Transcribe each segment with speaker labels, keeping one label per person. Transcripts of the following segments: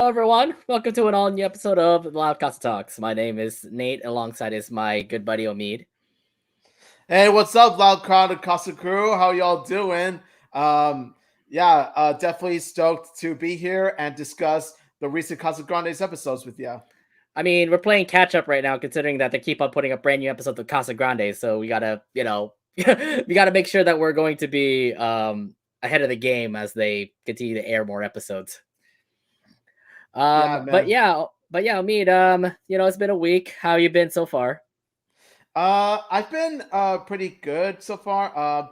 Speaker 1: everyone. Welcome to an all new episode of Loud Casa Talks. My name is Nate, alongside is my good buddy Omid.
Speaker 2: Hey, what's up, Loud Crowd and Casa Crew? How y'all doing? Definitely stoked to be here and discuss the recent Casagrandes episodes with you.
Speaker 1: I mean, we're playing catch up right now, considering that they keep on putting up brand new episodes of Casagrandes. So we gotta, we gotta make sure that we're going to be ahead of the game as they continue to air more episodes.
Speaker 2: Yeah, man.
Speaker 1: Omid, it's been a week. How you been so far?
Speaker 2: I've been pretty good so far.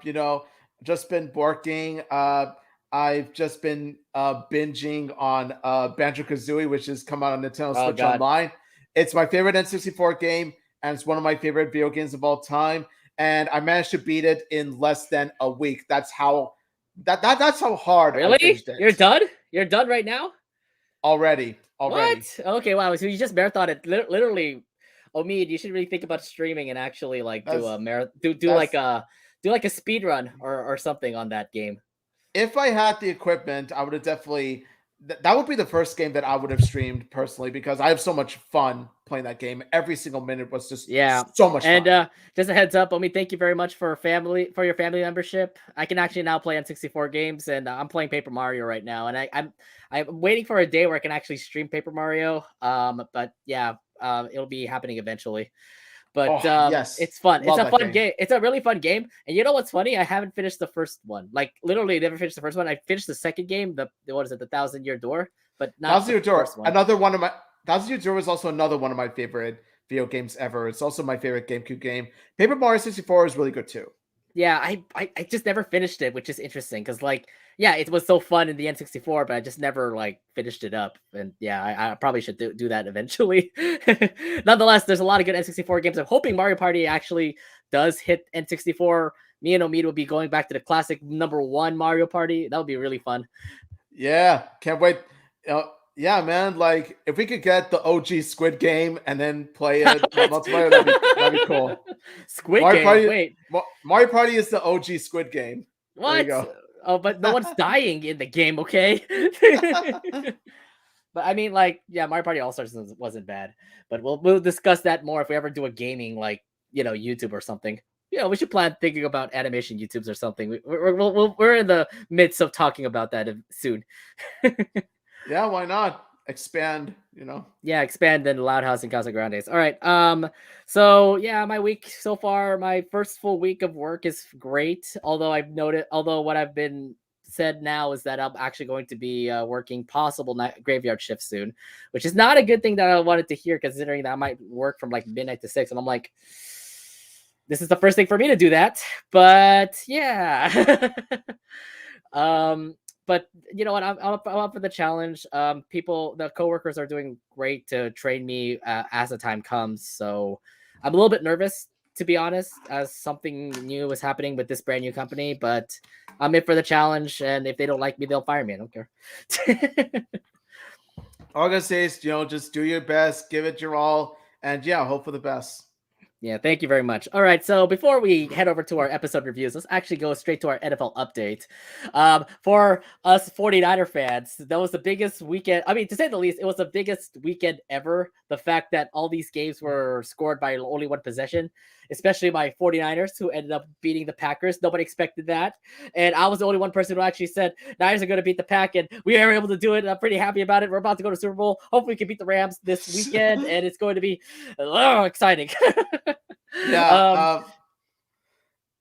Speaker 2: Just been working. I've just been binging on Banjo Kazooie, which has come out on Nintendo
Speaker 1: Oh
Speaker 2: Switch
Speaker 1: God.
Speaker 2: Online. It's my favorite N64 game, and it's one of my favorite video games of all time. And I managed to beat it in less than a week. That's how that's how hard I
Speaker 1: Really?
Speaker 2: binged it.
Speaker 1: You're done? You're done right now?
Speaker 2: Already.
Speaker 1: What? Okay, wow. So you just marathon it literally. Omid, you should really think about streaming and actually like do
Speaker 2: That's
Speaker 1: a marathon, do like a speed run or something on that game.
Speaker 2: If I had the equipment, I would have definitely. That would be the first game that I would have streamed personally because I have so much fun playing that game. Every single minute was just so much fun.
Speaker 1: And just a heads up, Omid, thank you very much for your family membership. I can actually now play N64 games, and I'm playing Paper Mario right now, and I'm waiting for a day where I can actually stream Paper Mario. But yeah, it'll be happening eventually. But
Speaker 2: yes,
Speaker 1: it's fun.
Speaker 2: Love
Speaker 1: It's a fun game. It's a really fun game. And you know what's funny? I haven't finished the first one. Like literally never finished the first one. I finished the second game, the 1,000-year door, but not
Speaker 2: Thousand Year Door. Another one of my 1,000 Year Door is also another one of my favorite video games ever. It's also my favorite GameCube game. Paper Mario 64 is really good too.
Speaker 1: Yeah, I just never finished it, which is interesting because it was so fun in the N64, but I just never finished it up. And yeah, I probably should do that eventually. Nonetheless, there's a lot of good N64 games. I'm hoping Mario Party actually does hit N64. Me and Omid will be going back to the classic #1 Mario Party. That would be really fun.
Speaker 2: Yeah, can't wait. Yeah, man. Like if we could get the OG Squid Game and then play it multiplayer, that'd be cool.
Speaker 1: Squid Game.
Speaker 2: Party,
Speaker 1: wait,
Speaker 2: Mario Party is the OG Squid Game.
Speaker 1: What?
Speaker 2: There you go.
Speaker 1: Oh, but no one's dying in the game, okay? But I mean, Mario Party All Stars wasn't bad. But we'll discuss that more if we ever do a gaming YouTube or something. We should plan thinking about animation YouTubes or something. We're in the midst of talking about that soon.
Speaker 2: Yeah, why not expand?
Speaker 1: Yeah, expand in Loud House and Casagrandes. All right. So yeah, my week so far, my first full week of work is great. Although what I've been said now is that I'm actually going to be working possible night graveyard shift soon, which is not a good thing that I wanted to hear, considering that I might work from midnight to 6, and I'm like, this is the first thing for me to do that. But yeah. But you know what? I'm up for the challenge. The coworkers are doing great to train me as the time comes. So I'm a little bit nervous, to be honest, as something new is happening with this brand new company. But I'm in for the challenge, and if they don't like me, they'll fire me. I don't care.
Speaker 2: All I gotta say is, just do your best, give it your all, and yeah, hope for the best.
Speaker 1: Yeah, thank you very much. All right, so before we head over to our episode reviews, let's actually go straight to our NFL update. For us 49er fans, that was the biggest weekend. I mean, to say the least, it was the biggest weekend ever. The fact that all these games were scored by only one possession, especially by 49ers, who ended up beating the Packers. Nobody expected that. And I was the only one person who actually said, Niners are going to beat the Pack, and we were able to do it. I'm pretty happy about it. We're about to go to Super Bowl. Hopefully we can beat the Rams this weekend, and it's going to be exciting.
Speaker 2: Yeah,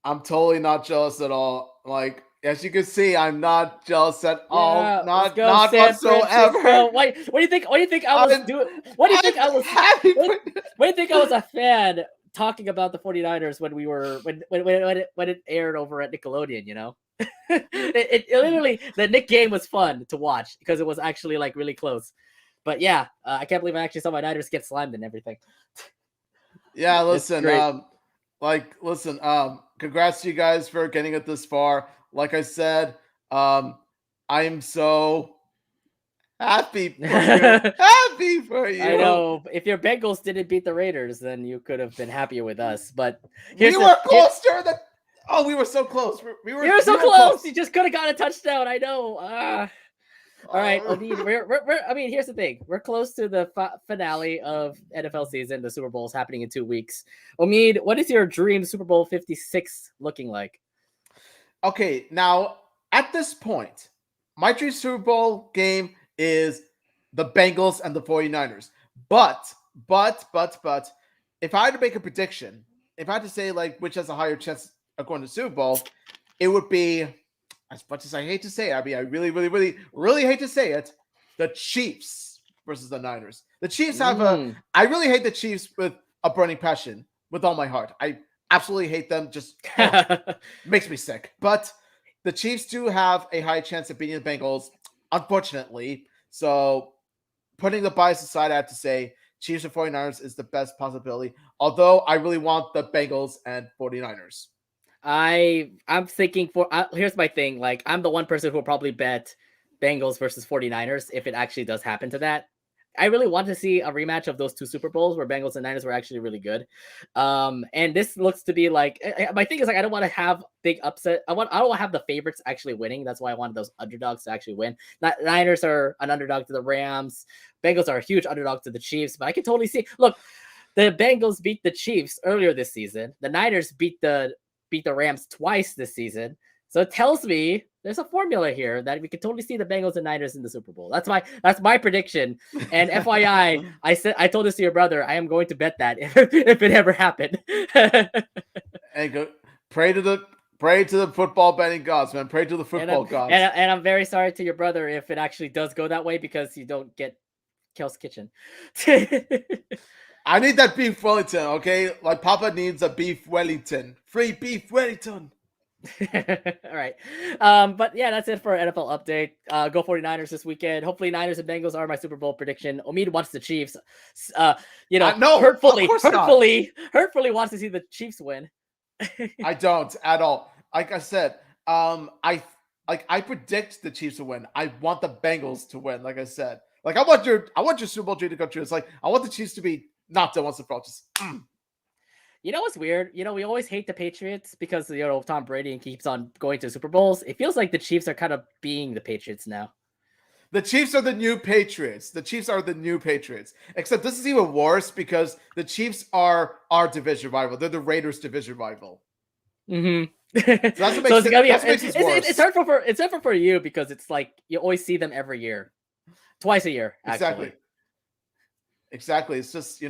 Speaker 2: I'm totally not jealous at all. Like, as you can see, I'm not jealous at all. Not whatsoever.
Speaker 1: What do you think? What do you think I was doing? What do you think I was happy? What do you think I was a fan talking about the 49ers when it aired over at Nickelodeon? it literally, the Nick game was fun to watch because it was actually really close. But yeah, I can't believe I actually saw my Niners get slimed and everything.
Speaker 2: Yeah, listen, congrats to you guys for getting it this far. Like I said, I am so happy for you. Happy for you.
Speaker 1: I know. If your Bengals didn't beat the Raiders, then you could have been happier with us. But
Speaker 2: we were closer than. Oh, we were so close. We were
Speaker 1: so close. You just could have got a touchdown. I know. All right, Omid, I mean, here's the thing. We're close to the finale of NFL season. The Super Bowl is happening in 2 weeks. Omid, what is your dream Super Bowl 56 looking like?
Speaker 2: Okay, now at this point, my dream Super Bowl game is the Bengals and the 49ers. But, if I had to make a prediction, if I had to say like which has a higher chance of going to Super Bowl, it would be, as much as I hate to say it, I mean, I really, really, really, really hate to say it, the Chiefs versus the Niners. The Chiefs have I really hate the Chiefs with a burning passion, with all my heart. I absolutely hate them. Just makes me sick. But the Chiefs do have a high chance of beating the Bengals, unfortunately. So putting the bias aside, I have to say Chiefs and 49ers is the best possibility. Although I really want the Bengals and 49ers.
Speaker 1: I'm thinking for here's my thing. Like, I'm the one person who will probably bet Bengals versus 49ers if it actually does happen to that. I really want to see a rematch of those two Super Bowls where Bengals and Niners were actually really good. And this looks to be like, my thing is like, I don't want to have big upset. I don't want to have the favorites actually winning. That's why I wanted those underdogs to actually win. Niners are an underdog to the Rams. Bengals are a huge underdog to the Chiefs. But I can totally see. Look, the Bengals beat the Chiefs earlier this season. The Niners beat the Rams twice this season. So it tells me there's a formula here that we could totally see the Bengals and Niners in the Super Bowl. That's my prediction. And FYI, I told this to your brother. I am going to bet that if it ever happened.
Speaker 2: And go pray to the football betting gods, man. Pray to the football gods.
Speaker 1: And I'm very sorry to your brother if it actually does go that way, because you don't get Kel's Kitchen.
Speaker 2: I need that beef Wellington, okay? Like Papa needs a beef Wellington. Free beef Wellington.
Speaker 1: All right. But yeah, that's it for our NFL update. Go 49ers this weekend. Hopefully Niners and Bengals are my Super Bowl prediction. Omid wants the Chiefs.
Speaker 2: No,
Speaker 1: hurtfully wants to see the Chiefs win.
Speaker 2: I don't at all. Like I said, I predict the Chiefs to win. I want the Bengals to win, like I said. Like I want your Super Bowl dream to come true. It's like I want the Chiefs to be knocked out once and for all. Just
Speaker 1: You know what's weird? We always hate the Patriots because Tom Brady keeps on going to Super Bowls. It feels like the Chiefs are kind of being the Patriots now.
Speaker 2: The Chiefs are the new Patriots. The Chiefs are the new Patriots. Except this is even worse because the Chiefs are our division rival. They're the Raiders' division rival.
Speaker 1: Mm-hmm.
Speaker 2: So that's what makes it worse.
Speaker 1: It's hurtful for you because it's like you always see them every year, twice a year. Actually.
Speaker 2: Exactly. It's just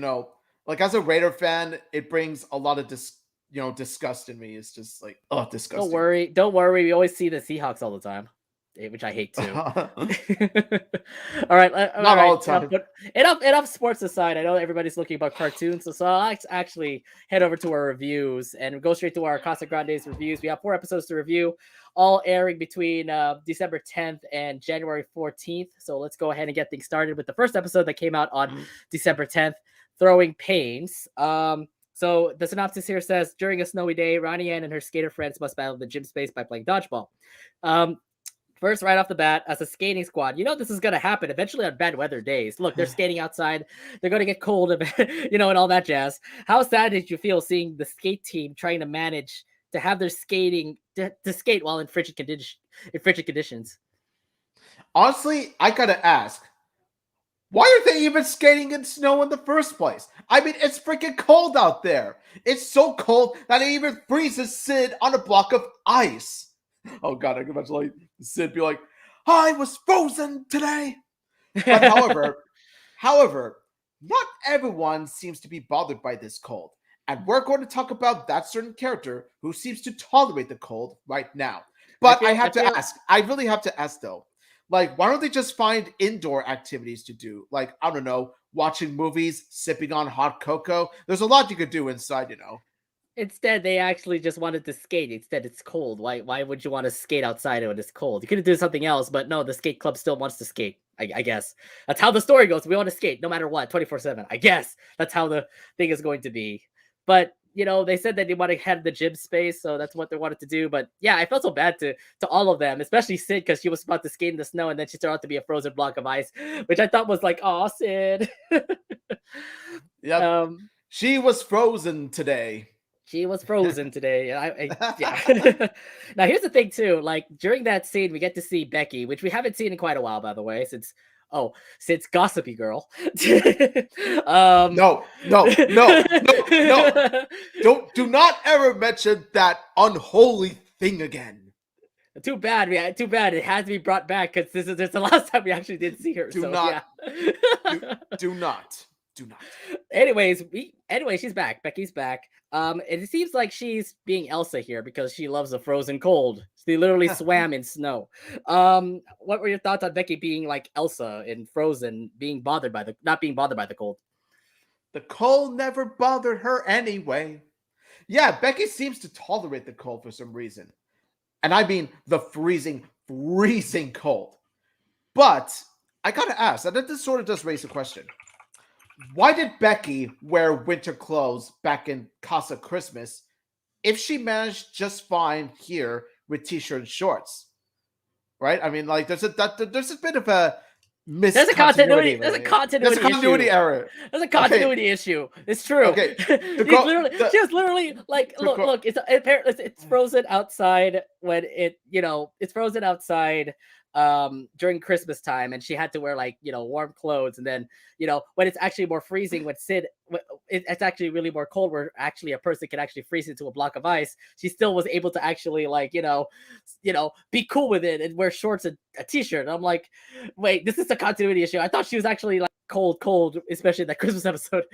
Speaker 2: like as a Raider fan, it brings a lot of disgust in me. It's just like disgusting.
Speaker 1: Don't worry. We always see the Seahawks all the time, which I hate too. All right,
Speaker 2: not all the time.
Speaker 1: But enough sports aside. I know everybody's looking about cartoons, so I'll actually head over to our reviews and go straight to our Casagrandes reviews. We have 4 episodes to review, all airing between December 10th and January 14th. So let's go ahead and get things started with the first episode that came out on December 10th. Throwing Pains. So the synopsis here says, during a snowy day, Ronnie Ann and her skater friends must battle the gym space by playing dodgeball. First, right off the bat, as a skating squad, this is going to happen eventually on bad weather days. Look, they're skating outside. They're going to get cold, and all that jazz. How sad did you feel seeing the skate team trying to manage to have their skating to skate while in frigid conditions?
Speaker 2: Honestly, I got to ask, why are they even skating in snow in the first place? I mean, it's freaking cold out there. It's so cold that it even freezes Sid on a block of ice. Oh God, I can imagine like Sid be like, "I was frozen today." But however, not everyone seems to be bothered by this cold, and we're going to talk about that certain character who seems to tolerate the cold right now. But I really have to ask though. Like, why don't they just find indoor activities to do? Like, I don't know, watching movies, sipping on hot cocoa. There's a lot you could do inside,
Speaker 1: Instead, they actually just wanted to skate. Instead, it's cold. Why would you want to skate outside when it's cold? You could have done something else, but no, the skate club still wants to skate. I guess. That's how the story goes. We want to skate no matter what, 24/7. I guess that's how the thing is going to be. But they said that they want to have the gym space, so that's what they wanted to do. But yeah, I felt so bad to all of them, especially Sid, because she was about to skate in the snow, and then she turned out to be a frozen block of ice, which I thought was like, "Oh, Sid."
Speaker 2: Yeah, she was frozen today.
Speaker 1: She was frozen today. Yeah. Now here's the thing too. Like during that scene, we get to see Becky, which we haven't seen in quite a while, by the way, since Gossipy Girl. um,
Speaker 2: No. Do not ever mention that unholy thing again.
Speaker 1: Too bad, man. Too bad. It has to be brought back because this is the last time we actually did see her.
Speaker 2: Do
Speaker 1: so
Speaker 2: not.
Speaker 1: yeah.
Speaker 2: Do not.
Speaker 1: Anyway, she's back. Becky's back. And it seems like she's being Elsa here because she loves the frozen cold. She literally swam in snow. What were your thoughts on Becky being like Elsa in Frozen, not being bothered by the cold?
Speaker 2: The cold never bothered her anyway. Yeah, Becky seems to tolerate the cold for some reason. And I mean the freezing cold. But I gotta ask, and this sort of does raise a question. Why did Becky wear winter clothes back in Casa Christmas if she managed just fine here with t-shirt and shorts? Right? I mean, like there's a bit of a
Speaker 1: There's a continuity
Speaker 2: error.
Speaker 1: There's a continuity issue. It's true.
Speaker 2: Okay.
Speaker 1: She was literally like, look, it's frozen outside when it's frozen outside during Christmas time, and she had to wear like warm clothes, and then when it's actually more freezing, when it's actually really more cold, where actually a person can actually freeze into a block of ice, she still was able to actually like be cool with it and wear shorts and a t-shirt. And I'm like, wait, this is a continuity issue. I thought she was actually like cold, especially in that Christmas episode.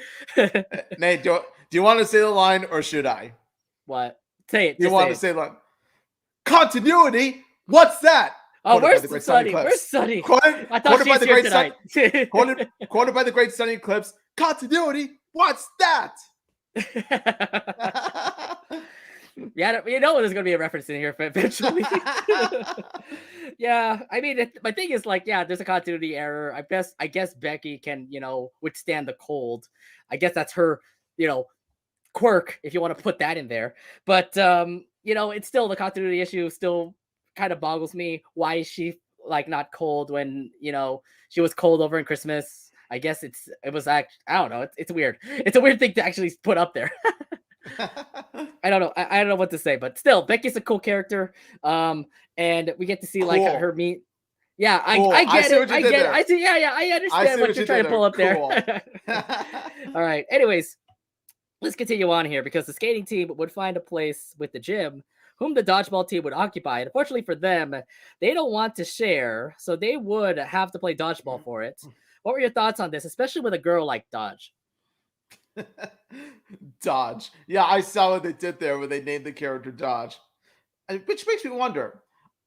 Speaker 2: Nate, do you want to say the line or should I?
Speaker 1: What? Say it.
Speaker 2: You want to say the line? Continuity? What's that?
Speaker 1: Oh, where's Sunny? Where's Sunny?
Speaker 2: Quoted by the great Sunny. Quoted by the great Sunny Clips. Continuity? What's that?
Speaker 1: Yeah, there's gonna be a reference in here eventually. Yeah, I mean, my thing is like, yeah, there's a continuity error. I guess Becky can, withstand the cold. I guess that's her, quirk, if you want to put that in there. But it's still the continuity issue. Still kind of boggles me. Why is she like not cold when she was cold over in Christmas? I guess I don't know. It's weird. It's a weird thing to actually put up there. I don't know. I don't know what to say, but still, Becky's a cool character. And we get to see like her meet. Yeah, I get it. I get it. I see. Yeah, I understand what you're trying to pull up there. All right. Anyways, let's continue on here because the skating team would find a place with the gym whom the dodgeball team would occupy. And unfortunately for them, they don't want to share, so they would have to play dodgeball for it. What were your thoughts on this, especially with a girl like Dodge?
Speaker 2: Dodge. Yeah, I saw what they did there when they named the character Dodge. Which makes me wonder.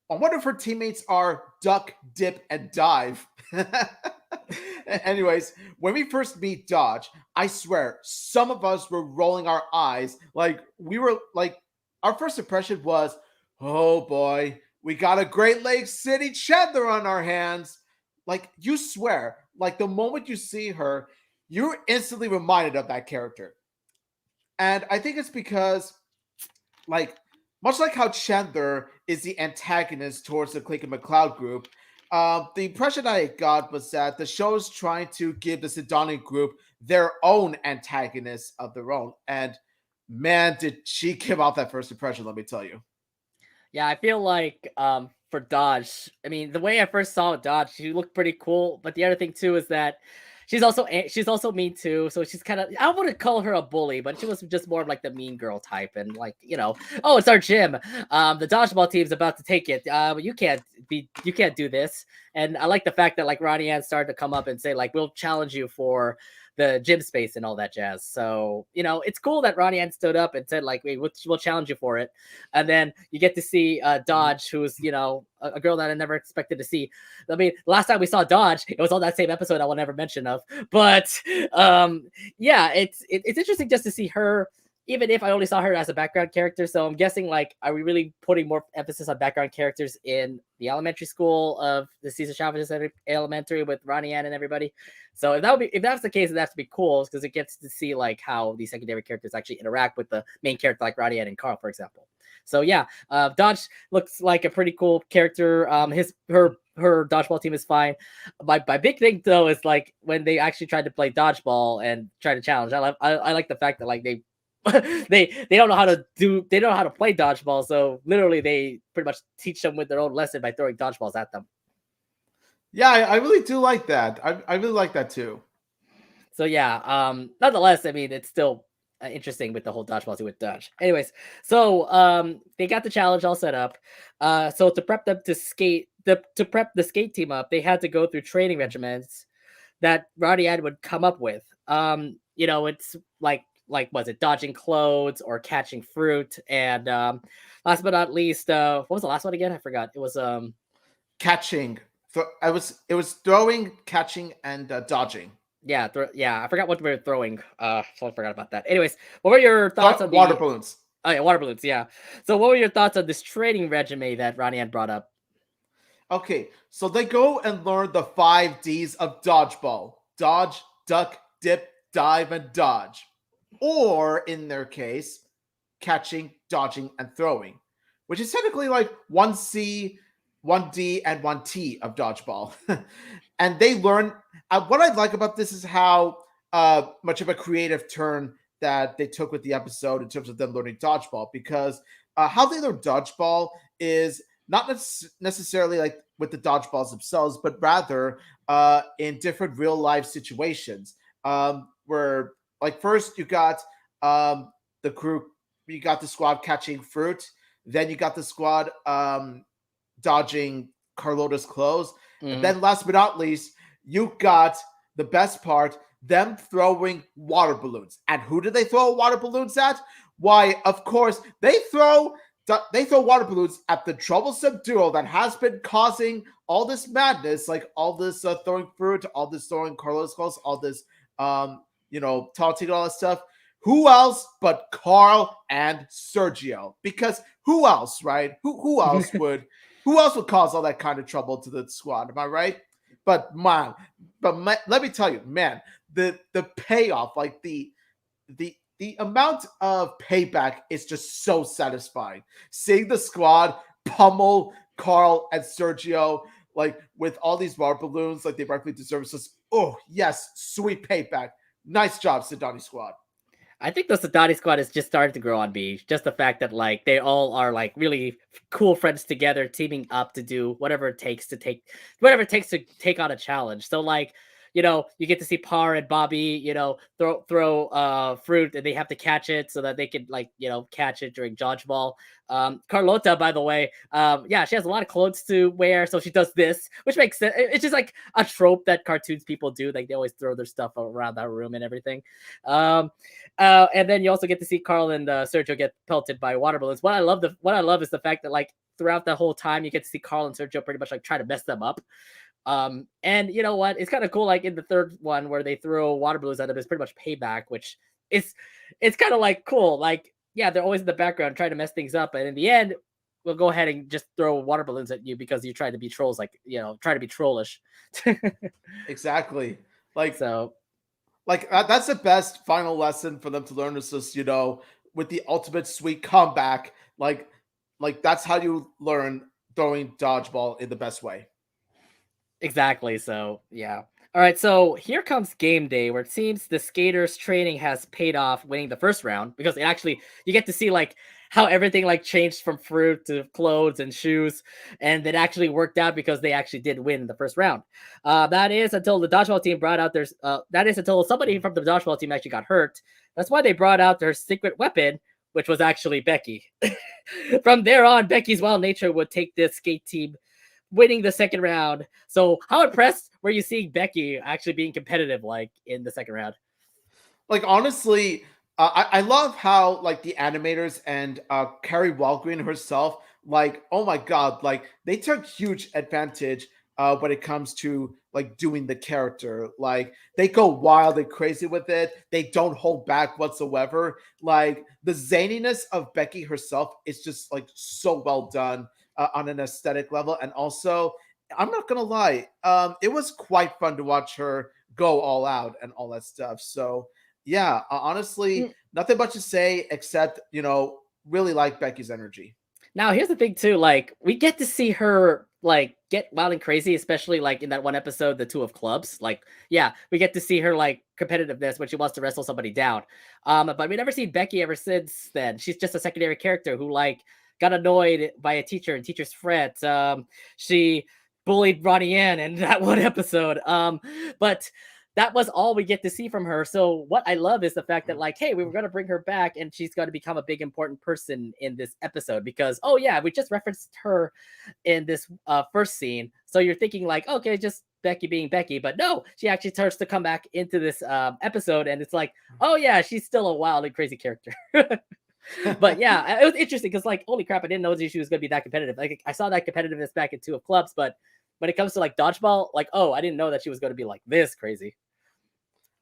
Speaker 2: I wonder if her teammates are duck, dip, and dive. Anyways, when we first meet Dodge, I swear, some of us were rolling our eyes. Like, we were like, our first impression was, oh boy, we got a Great Lakes City Chandler on our hands. Like, you swear, like the moment you see her, you're instantly reminded of that character. And I think it's because, like, much like how Chandler is the antagonist towards the Clink and McCloud group, the impression I got was that the show is trying to give the Sidoni group their own antagonists of their own. And man, did she give out that first impression, let me tell you.
Speaker 1: Yeah, I feel like for Dodge, I mean, the way I first saw Dodge, she looked pretty cool. But the other thing too is that she's also mean too. So she's kind of, I wouldn't call her a bully, but she was just more of like the mean girl type. And like, oh, it's our gym. The dodgeball team's about to take it. You can't do this. And I like the fact that like Ronnie Ann started to come up and say like, we'll challenge you for the gym space and all that jazz. So, it's cool that Ronnie Ann stood up and said like, wait, we'll challenge you for it. And then you get to see Dodge, who's, a girl that I never expected to see. I mean, last time we saw Dodge, it was on that same episode I will never mention of. But yeah, it's interesting just to see her, even if I only saw her as a background character. So I'm guessing like, are we really putting more emphasis on background characters in the elementary school of the Cesar Chavez Elementary with Ronnie Ann and everybody? So if that's the case, it has to be cool because it gets to see like how these secondary characters actually interact with the main character like Ronnie Ann and Carl, for example. So yeah, Dodge looks like a pretty cool character. Her dodgeball team is fine. My big thing though is like when they actually tried to play dodgeball and try to challenge. I like the fact that like they they don't know how to do they don't know how to play dodgeball, so literally they pretty much teach them with their own lesson by throwing dodgeballs at them.
Speaker 2: Yeah, I really do like that. I really like that too.
Speaker 1: So yeah, nonetheless, I mean, it's still interesting with the whole dodgeball with Dodge. Anyways, so they got the challenge all set up. So to prep them to skate, to prep the skate team up, they had to go through training regimens that Roddy Ad would come up with. It's like was it dodging clothes or catching fruit, and last but not least, what was the last one again? I forgot. It was
Speaker 2: Catching. It was throwing, catching, and dodging.
Speaker 1: yeah, I forgot what we were throwing. So I forgot about that. Anyways, what were your thoughts on
Speaker 2: Water
Speaker 1: the?
Speaker 2: balloons.
Speaker 1: Oh yeah, water balloons. Yeah. So what were your thoughts on this training regimen that Ronnie had brought up?
Speaker 2: Okay, so they go and learn the 5 Ds of dodgeball: dodge, duck, dip, dive, and dodge. Or in their case, catching, dodging, and throwing, which is technically like 1C, 1D, and 1T of dodgeball. And they learn. What I like about this is how much of a creative turn that they took with the episode in terms of them learning dodgeball, because how they learn dodgeball is not necessarily like with the dodgeballs themselves, but rather in different real life situations, where like first you got the crew, you got the squad catching fruit, then you got the squad dodging Carlotta's clothes, and
Speaker 1: Mhm.
Speaker 2: then last but not least, you got the best part, them throwing water balloons. And who do they throw water balloons at? Why, of course, they throw water balloons at the troublesome duo that has been causing all this madness, like all this throwing fruit, all this throwing Carlos clothes, all this taunting, all that stuff. Who else but Carl and Sergio? Because who else, right? Who else would cause all that kind of trouble to the squad? Am I right? But man, let me tell you, man, the payoff, like the amount of payback is just so satisfying. Seeing the squad pummel Carl and Sergio like with all these water balloons, like they rightfully deserve. It's just, oh yes, sweet payback. Nice job, Sidani squad.
Speaker 1: I think the Sadati squad is just starting to grow on me. Just the fact that like they all are like really cool friends together, teaming up to do whatever it takes to take on a challenge. So like, you get to see Par and Bobby, throw fruit and they have to catch it so that they can like, catch it during dodgeball. Carlota, by the way, yeah, she has a lot of clothes to wear, so she does this, which makes sense. It's just like a trope that cartoons people do. Like they always throw their stuff around that room and everything. Um, and then you also get to see Carl and Sergio get pelted by water balloons. What I love is the fact that like throughout the whole time you get to see Carl and Sergio pretty much like try to mess them up. And you know what? It's kind of cool. Like in the third one where they throw water balloons at them, it's pretty much payback, which is it's kind of like cool. Like yeah, they're always in the background trying to mess things up, and in the end, we'll go ahead and just throw water balloons at you because you try to be trolls, like try to be trollish.
Speaker 2: Exactly. Like
Speaker 1: So
Speaker 2: that's the best final lesson for them to learn is just with the ultimate sweet comeback. Like that's how you learn throwing dodgeball in the best way.
Speaker 1: exactly. So, yeah. All right. So here comes game day, where it seems the skaters' training has paid off, winning the first round because you get to see like how everything like changed from fruit to clothes and shoes, and it actually worked out because they actually did win the first round. That is until the dodgeball team brought out their. That is until somebody from the dodgeball team actually got hurt. That's why they brought out their secret weapon, which was actually Becky. From there on, Becky's wild nature would take this skate team winning the second round. So, how impressed were you seeing Becky actually being competitive like in the second round?
Speaker 2: Like honestly, I love how like the animators and Carrie Walgreen herself, like oh my god, like they took huge advantage when it comes to like doing the character. Like they go wild and crazy with it. They don't hold back whatsoever. Like the zaniness of Becky herself is just like so well done on an aesthetic level, and also I'm not gonna lie, it was quite fun to watch her go all out and all that stuff. So yeah, honestly,
Speaker 1: Mm.
Speaker 2: nothing much to say except really like Becky's energy.
Speaker 1: Now, here's the thing too, like we get to see her like get wild and crazy, especially like in that one episode, the Two of Clubs. Like, yeah, we get to see her like competitiveness when she wants to wrestle somebody down. But we never seen Becky ever since then. She's just a secondary character who like got annoyed by a teacher and teacher's threat. She bullied Ronnie Ann in that one episode. But that was all we get to see from her. So what I love is the fact that like, hey, we were going to bring her back and she's going to become a big important person in this episode because oh yeah, we just referenced her in this first scene. So you're thinking like, okay, just Becky being Becky, but no, she actually starts to come back into this episode and it's like, oh yeah, she's still a wild and crazy character. But yeah, it was interesting because like, holy crap, I didn't know she was going to be that competitive. Like I saw that competitiveness back in Two of Clubs, but when it comes to like dodgeball, like, oh, I didn't know that she was going to be like this crazy.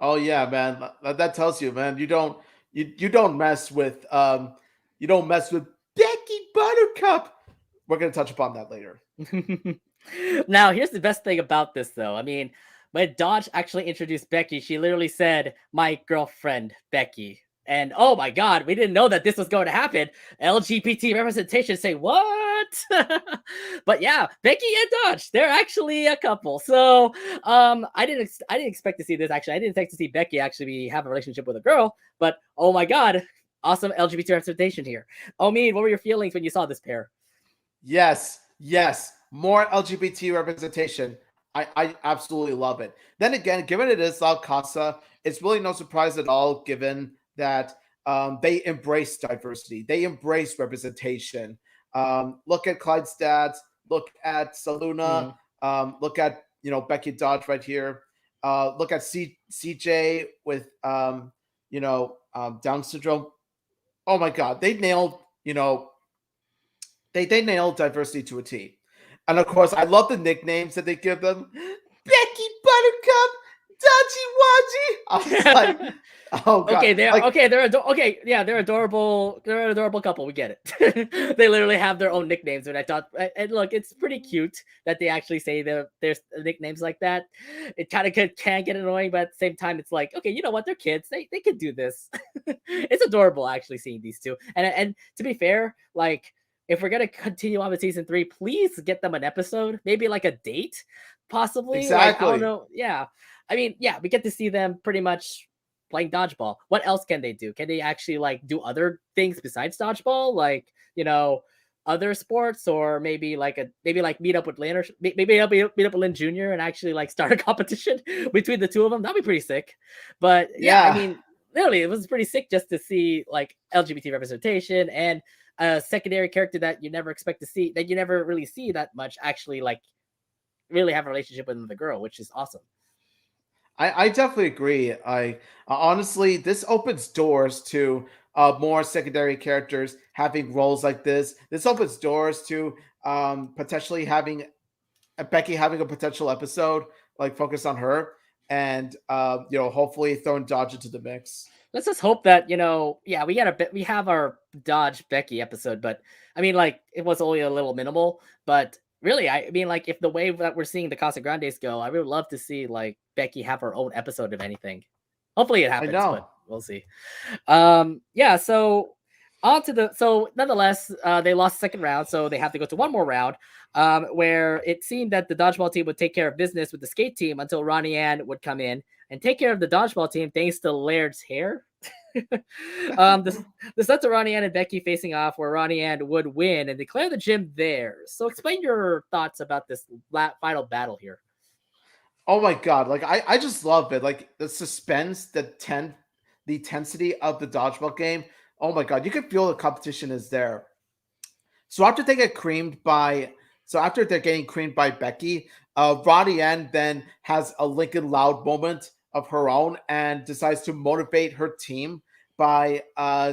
Speaker 2: Oh yeah, man. That tells you, man. You don't mess with you don't mess with Becky Buttercup. We're gonna touch upon that later.
Speaker 1: Now, here's the best thing about this, though. I mean, when Dodge actually introduced Becky, she literally said, "My girlfriend, Becky." And oh my God, we didn't know that this was going to happen. LGBT representation, say what? But yeah, Becky and Dodge, they're actually a couple. So I didn't expect to see this actually. I didn't expect to see Becky actually have a relationship with a girl. But oh my God, awesome LGBT representation here. Oh, what were your feelings when you saw this pair?
Speaker 2: Yes, yes. More LGBT representation. I absolutely love it. Then again, given it is La Casa, it's really no surprise at all, given that they embrace diversity, they embrace representation. Look at Clyde's dads, look at Saluna,
Speaker 1: Mhm.
Speaker 2: look at Becky Dodge right here. Look at CJ with Down syndrome. Oh my God, they nailed they nailed diversity to a T. And of course, I love the nicknames that they give them. Becky Buttercup, Dodgy Wadgy. I was like, oh God, like
Speaker 1: Okay, yeah, they're adorable. They're an adorable couple. We get it. They literally have their own nicknames, and I thought, and look, it's pretty cute that they actually say there's nicknames like that. It kind of can get annoying, but at the same time, it's like, okay, you know what? They're kids. They can do this. It's adorable actually seeing these two. And to be fair, like if we're gonna continue on with season three, please get them an episode, maybe like a date, possibly. Like I don't
Speaker 2: exactly.
Speaker 1: know. Yeah, I mean, yeah, we get to see them pretty much playing dodgeball. What else can they do? Can they actually like do other things besides dodgeball? Like, other sports or maybe like meet up with Lynn or maybe I'll meet up with Lynn Jr. and actually like start a competition between the two of them. That'd be pretty sick. But yeah, I
Speaker 2: Yeah.
Speaker 1: mean, literally it was pretty sick just to see like LGBT representation and a secondary character that you never expect to see, that you never really see that much actually like really have a relationship with the girl, which is awesome.
Speaker 2: I definitely agree. I honestly, this opens doors to more secondary characters having roles like this. This opens doors to potentially having Becky having a potential episode like focus on her, and hopefully throwing Dodge into the mix.
Speaker 1: Let's just hope that yeah, we have our Dodge Becky episode, but I mean, like it was only a little minimal, but really, I mean, like if the way that we're seeing the Casagrandes go, I would love to see like Becky have her own episode of anything. Hopefully, it
Speaker 2: I
Speaker 1: happens, but
Speaker 2: know.
Speaker 1: we'll see. Yeah, so so nonetheless, they lost the second round, so they have to go to one more round, where it seemed that the dodgeball team would take care of business with the skate team until Ronnie Ann would come in and take care of the dodgeball team thanks to Laird's hair. The sets of Ronnie Ann and Becky facing off, where Ronnie Ann would win and declare the gym theirs. So explain your thoughts about this final battle here.
Speaker 2: Oh my God, like I just love it. Like the suspense, the intensity of the dodgeball game. Oh my God, you can feel the competition is there. So after they get creamed by, so after they're getting creamed by Becky, Ronnie Ann then has a Lincoln Loud moment of her own and decides to motivate her team by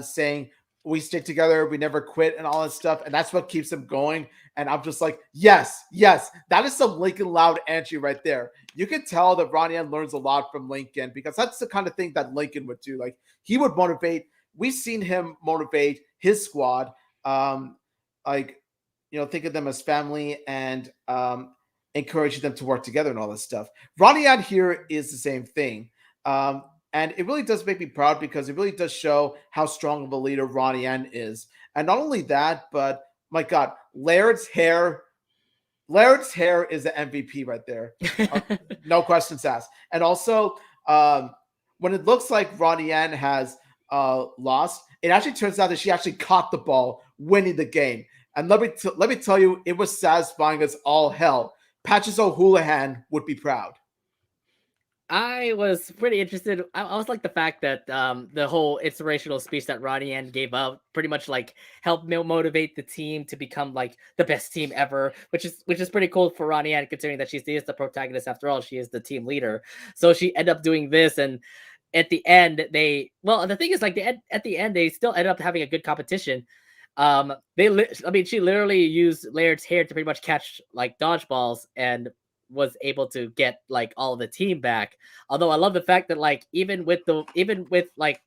Speaker 2: saying, "We stick together, we never quit," and all that stuff, and that's what keeps them going. And I'm just like, yes, yes, that is some Lincoln Loud energy right there. You can tell that Ronnie Ann learns a lot from Lincoln because that's the kind of thing that Lincoln would do. Like he would motivate. We've seen him motivate his squad. Like think of them as family and encouraging them to work together and all this stuff. Ronnie out here is the same thing. And it really does make me proud because it really does show how strong of a leader Ronnie Ann is. And not only that, but my God, Laird's hair is the MVP right there. No questions asked. And also, um, when it looks like Ronnie Ann has lost, it actually turns out that she actually caught the ball, winning the game. And let me tell you, it was satisfying as all hell. Patches O'Houlihan would be proud.
Speaker 1: I was pretty interested. I was like the fact that the whole inspirational speech that Ronnie Ann gave out pretty much like helped motivate the team to become like the best team ever, which is pretty cool for Ronnie Ann considering that she is the protagonist after all. She is the team leader, so she ended up doing this, and at the end the thing is like at the end they still ended up having a good competition. I mean, she literally used Laird's hair to pretty much catch like dodgeballs and was able to get like all the team back. Although I love the fact that like even with like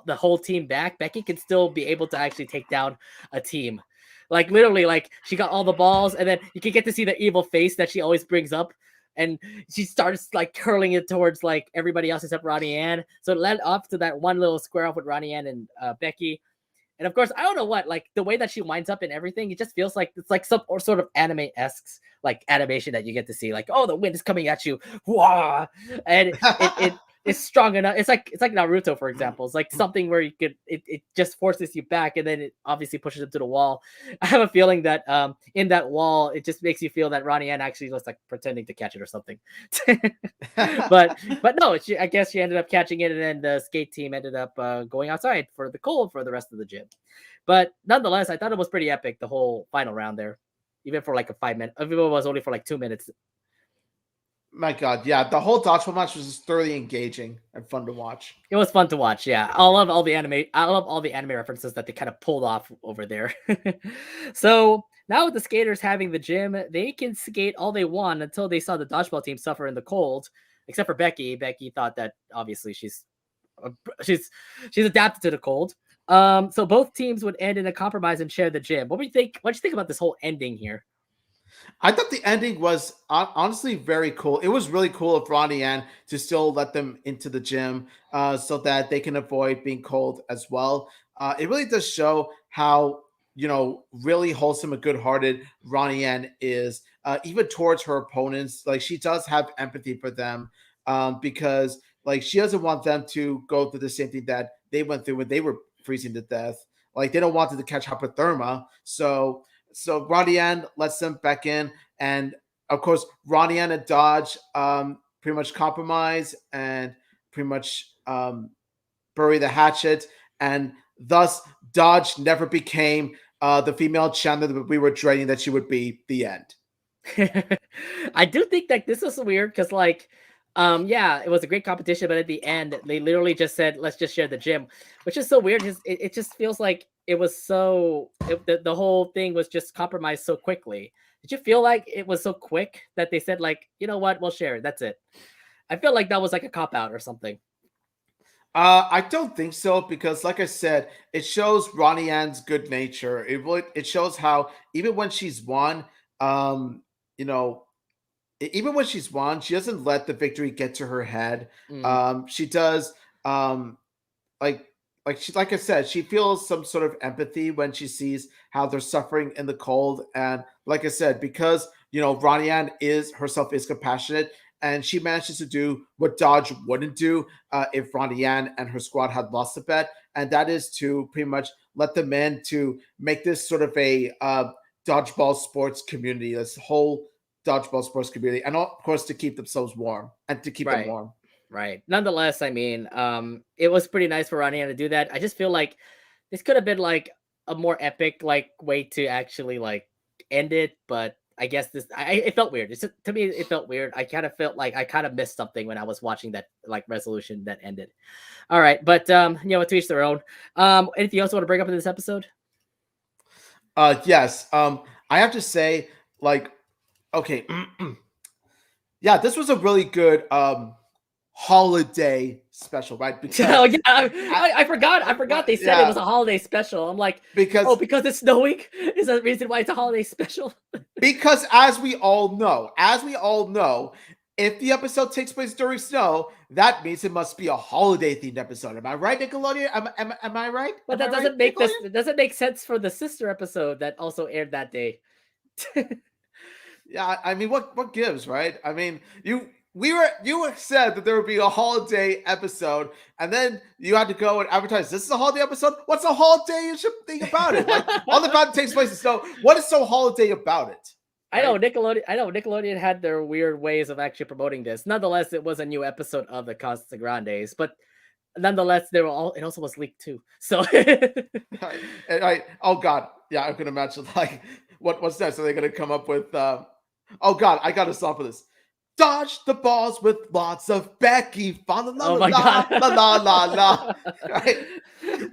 Speaker 1: the whole team back, Becky can still be able to actually take down a team. Like literally, like she got all the balls, and then you can get to see the evil face that she always brings up, and she starts like curling it towards like everybody else except Ronnie Ann. So it led up to that one little square off with Ronnie Ann and Becky. And of course, I don't know what, like the way that she winds up and everything, it just feels like it's like some or sort of anime-esque like animation that you get to see. Like, oh, the wind is coming at you. Wah! And it's strong enough. It's like Naruto, for example. It's like something where it just forces you back and then it obviously pushes him to the wall. I have a feeling that in that wall, it just makes you feel that Ronnie Ann actually was like pretending to catch it or something. but no, I guess she ended up catching it, and then the skate team ended up going outside for the cold for the rest of the gym. But nonetheless, I thought it was pretty epic the whole final round there, even for like a 5 minute. Even though it was only for like 2 minutes.
Speaker 2: My God, yeah, the whole dodgeball match was just thoroughly engaging and fun to watch.
Speaker 1: It was fun to watch. Yeah, I love all the anime. I love all the anime references that they kind of pulled off over there. So now with the skaters having the gym, they can skate all they want until they saw the dodgeball team suffer in the cold. Except for Becky. Becky thought that obviously uh, she's she's adapted to the cold. So both teams would end in a compromise and share the gym. What do you think? What do you think about this whole ending here?
Speaker 2: I thought the ending was honestly very cool. It was really cool of Ronnie Ann to still let them into the gym so that they can avoid being cold as well. It really does show how really wholesome and good-hearted Ronnie Ann is, even towards her opponents. Like she does have empathy for them because like she doesn't want them to go through the same thing that they went through when they were freezing to death. Like they don't want them to catch hypothermia. So Ronnie Ann lets them back in, and of course Ronnie Ann and Dodge pretty much compromise and pretty much bury the hatchet, and thus Dodge never became the female champion that we were dreading that she would be. The end.
Speaker 1: I do think that this is weird because, like, yeah, it was a great competition, but at the end, they literally just said, "Let's just share the gym," which is so weird. It just feels like it was the whole thing was just compromised so quickly. Did you feel like it was so quick that they said, like, you know what, we'll share it. That's it. I feel like that was like a cop out or something.
Speaker 2: I don't think so because, like I said, it shows Ronnie Ann's good nature. It shows how even when she's won, um, you know, even when she's won, she doesn't let the victory get to her head.
Speaker 1: Mm,
Speaker 2: She does um, like like I said, she feels some sort of empathy when she sees how they're suffering in the cold. And like I said, because Ronnie Ann is herself is compassionate, and she manages to do what Dodge wouldn't do if Ronnie Ann and her squad had lost the bet, and that is to pretty much let them in to make this sort of a dodgeball sports community, this whole dodgeball sports community, and of course to keep themselves warm and to keep them
Speaker 1: right.
Speaker 2: warm.
Speaker 1: Right. Nonetheless, I mean, it was pretty nice for Ronnie to do that. I just feel like this could have been like a more epic like way to actually like end it, but I guess it felt weird. To me, it felt weird. I kind of felt like I kind of missed something when I was watching that like resolution that ended. All right, but to each their own. Anything else you want to bring up in this episode?
Speaker 2: Yes. I have to say, like, okay, yeah, this was a really good holiday special, right? Because
Speaker 1: Oh yeah,
Speaker 2: I,
Speaker 1: I forgot. I forgot they said it
Speaker 2: yeah,
Speaker 1: was a holiday special. I'm like, oh,
Speaker 2: because
Speaker 1: because it's snowing is that the reason why it's a holiday special?
Speaker 2: as we all know, if the episode takes place during snow, that means it must be a holiday themed episode. Am I right, Nickelodeon? Am I right?
Speaker 1: But
Speaker 2: Am I
Speaker 1: that
Speaker 2: right,
Speaker 1: doesn't make this.
Speaker 2: Nickelodeon?
Speaker 1: It doesn't make sense for the sister episode that also aired that day.
Speaker 2: Yeah, I mean, what gives, right? I mean, you said that there would be a holiday episode, and then you had to go and advertise. This is a holiday episode. What's a holiday thing about it? Like all the fun takes place in snow. What is so holiday about it? Right?
Speaker 1: I know Nickelodeon had their weird ways of actually promoting this. Nonetheless, it was a new episode of the Casagrandes, but nonetheless, they were all. It also was leaked too. So
Speaker 2: Right. And oh God, yeah, I can imagine like what's next? Are they gonna come up with oh God, I gotta stop with this. Dodge the balls with lots of Becky. La la
Speaker 1: oh
Speaker 2: la
Speaker 1: my god.
Speaker 2: la la la la.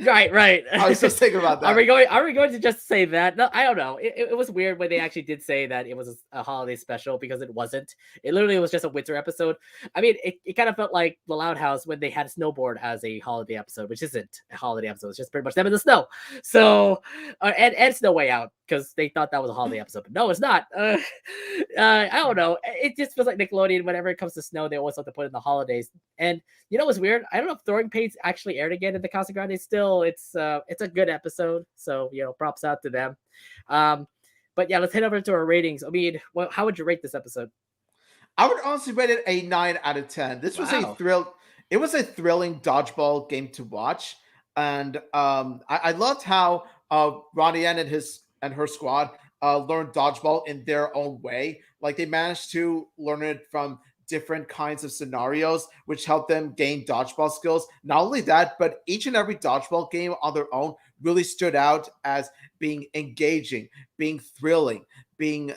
Speaker 2: Right?
Speaker 1: Right.
Speaker 2: I was just thinking about
Speaker 1: Are
Speaker 2: that.
Speaker 1: we going to just say that? No, I don't know. It was weird when they actually did say that it was a holiday special because it wasn't. It literally was just a winter episode. I mean, it kind of felt like the Loud House when they had Snowboard as a holiday episode, which isn't a holiday episode. It's just pretty much them in the snow. So and Snow Way Out because they thought that was a holiday episode, but no, it's not. I don't know. It just feels like Nickelodeon. Whenever it comes to snow, they always like to put in the holidays. And you know what's weird? I don't know if Throwing Pains actually aired again in the Casa Grande. Still, it's a good episode. So props out to them. But yeah, let's head over to our ratings. I mean, how would you rate this episode?
Speaker 2: I would honestly rate it a 9 out of 10. This was a
Speaker 1: Wow.
Speaker 2: thrill. It was a thrilling dodgeball game to watch, and I loved how Ronnie Ann and her squad learned dodgeball in their own way. Like they managed to learn it from different kinds of scenarios, which helped them gain dodgeball skills. Not only that, but each and every dodgeball game on their own really stood out as being engaging, being thrilling, being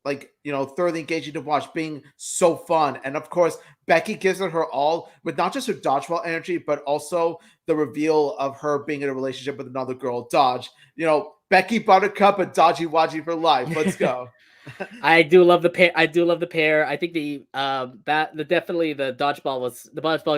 Speaker 2: thoroughly engaging to watch, being so fun. And of course, Becky gives it her all with not just her dodgeball energy, but also the reveal of her being in a relationship with another girl, Dodge. Becky Buttercup and Dodgy Wadgy for life. Let's go.
Speaker 1: I do love the pair. I do love the pair. I think the dodgeball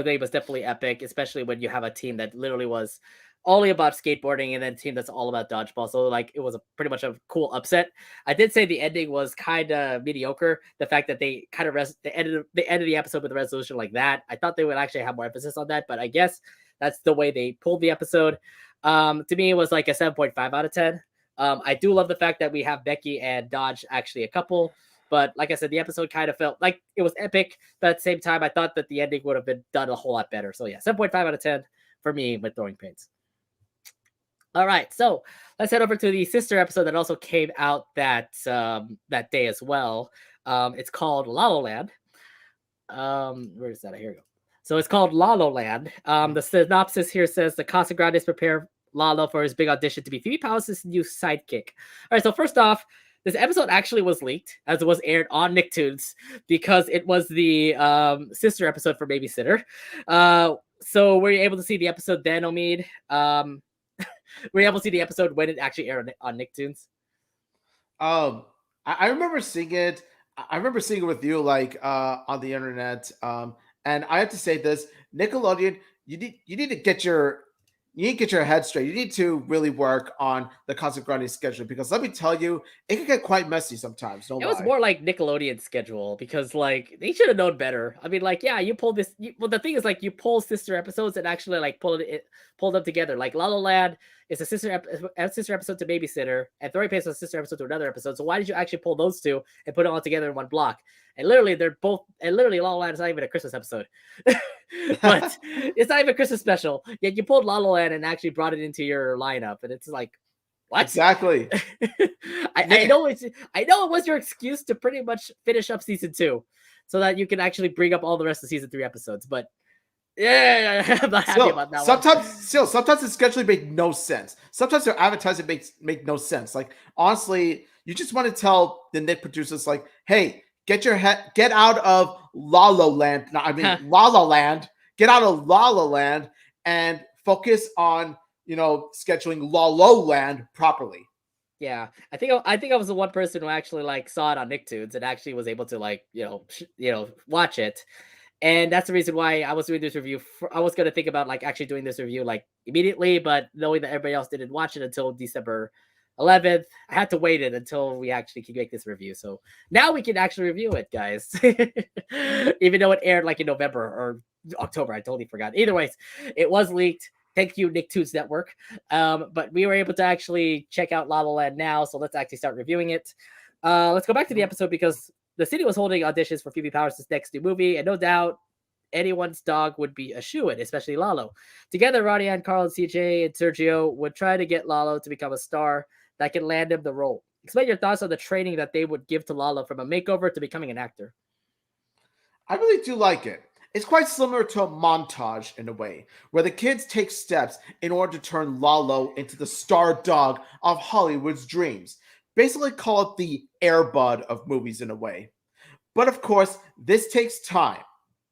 Speaker 1: thing was definitely epic, especially when you have a team that literally was only about skateboarding and then a team that's all about dodgeball. So like it was pretty much a cool upset. I did say the ending was kind of mediocre. The fact that they kind of they ended the episode with a resolution like that. I thought they would actually have more emphasis on that, but I guess that's the way they pulled the episode. To me, it was like a 7.5 out of 10. I do love the fact that we have Becky and Dodge actually a couple, but like I said, the episode kind of felt like it was epic, but at the same time, I thought that the ending would have been done a whole lot better. So yeah, 7.5 out of 10 for me with Throwing Pains. All right, so let's head over to the sister episode that also came out that day as well. It's called Lalo Land. Where is that? Here we go. So it's called Lalo Land. The synopsis here says the Casagrandes prepare Lalo for his big audition to be Phoebe Palace's new sidekick. All right, so first off, this episode actually was leaked as it was aired on Nicktoons because it was the sister episode for Babysitter. So were you able to see the episode then, Omid? Were you able to see the episode when it actually aired on Nicktoons?
Speaker 2: I remember seeing it. I remember seeing it with you, like on the internet. And I have to say this: Nickelodeon, you need to get your head straight. You need to really work on the Casagrande schedule because let me tell you, it can get quite messy sometimes. No
Speaker 1: It was
Speaker 2: lie.
Speaker 1: more like Nickelodeon schedule because like they should have known better. I mean, like yeah, you pull this. Well, the thing is like you pull sister episodes and actually like pull them together. Like La La Land is a sister episode to Babysitter, and Throwing Pains was a sister episode to another episode. So why did you actually pull those two and put it all together in one block? And literally, La La Land is not even a Christmas episode, but it's not even a Christmas special. Yet you pulled La La Land and actually brought it into your lineup, and it's like what?
Speaker 2: Exactly.
Speaker 1: I know it was your excuse to pretty much finish up season 2 so that you can actually bring up all the rest of season 3 episodes. But yeah, I'm not happy about that one.
Speaker 2: Sometimes the scheduling make no sense. Sometimes their advertising make no sense. Like honestly, you just want to tell the Nick producers, like, hey, get out of La La Land. No, I mean La La Land. Get out of La La Land and focus on scheduling La La Land properly.
Speaker 1: Yeah, I think I was the one person who actually like saw it on Nicktoons and actually was able to like watch it. And that's the reason why I was doing this review. I was going to think about like actually doing this review like immediately, but knowing that everybody else didn't watch it until December 11th, I had to wait it until we actually could make this review. So now we can actually review it, guys. Even though it aired like in November or October, I totally forgot. Either ways, it was leaked. Thank you, Nicktoons Network. But we were able to actually check out La La Land now, so let's actually start reviewing it. Let's go back to the
Speaker 2: Mhm.
Speaker 1: episode because the city was holding auditions for Phoebe Powers' next new movie, and no doubt anyone's dog would be a shoo-in, especially Lalo. Together, Ronnie and Carl and CJ and Sergio would try to get Lalo to become a star that can land him the role. Explain your thoughts on the training that they would give to Lalo from a makeover to becoming an actor.
Speaker 2: I really do like it. It's quite similar to a montage in a way, where the kids take steps in order to turn Lalo into the star dog of Hollywood's dreams. Basically, call it the Airbud of movies in a way. But of course, this takes time,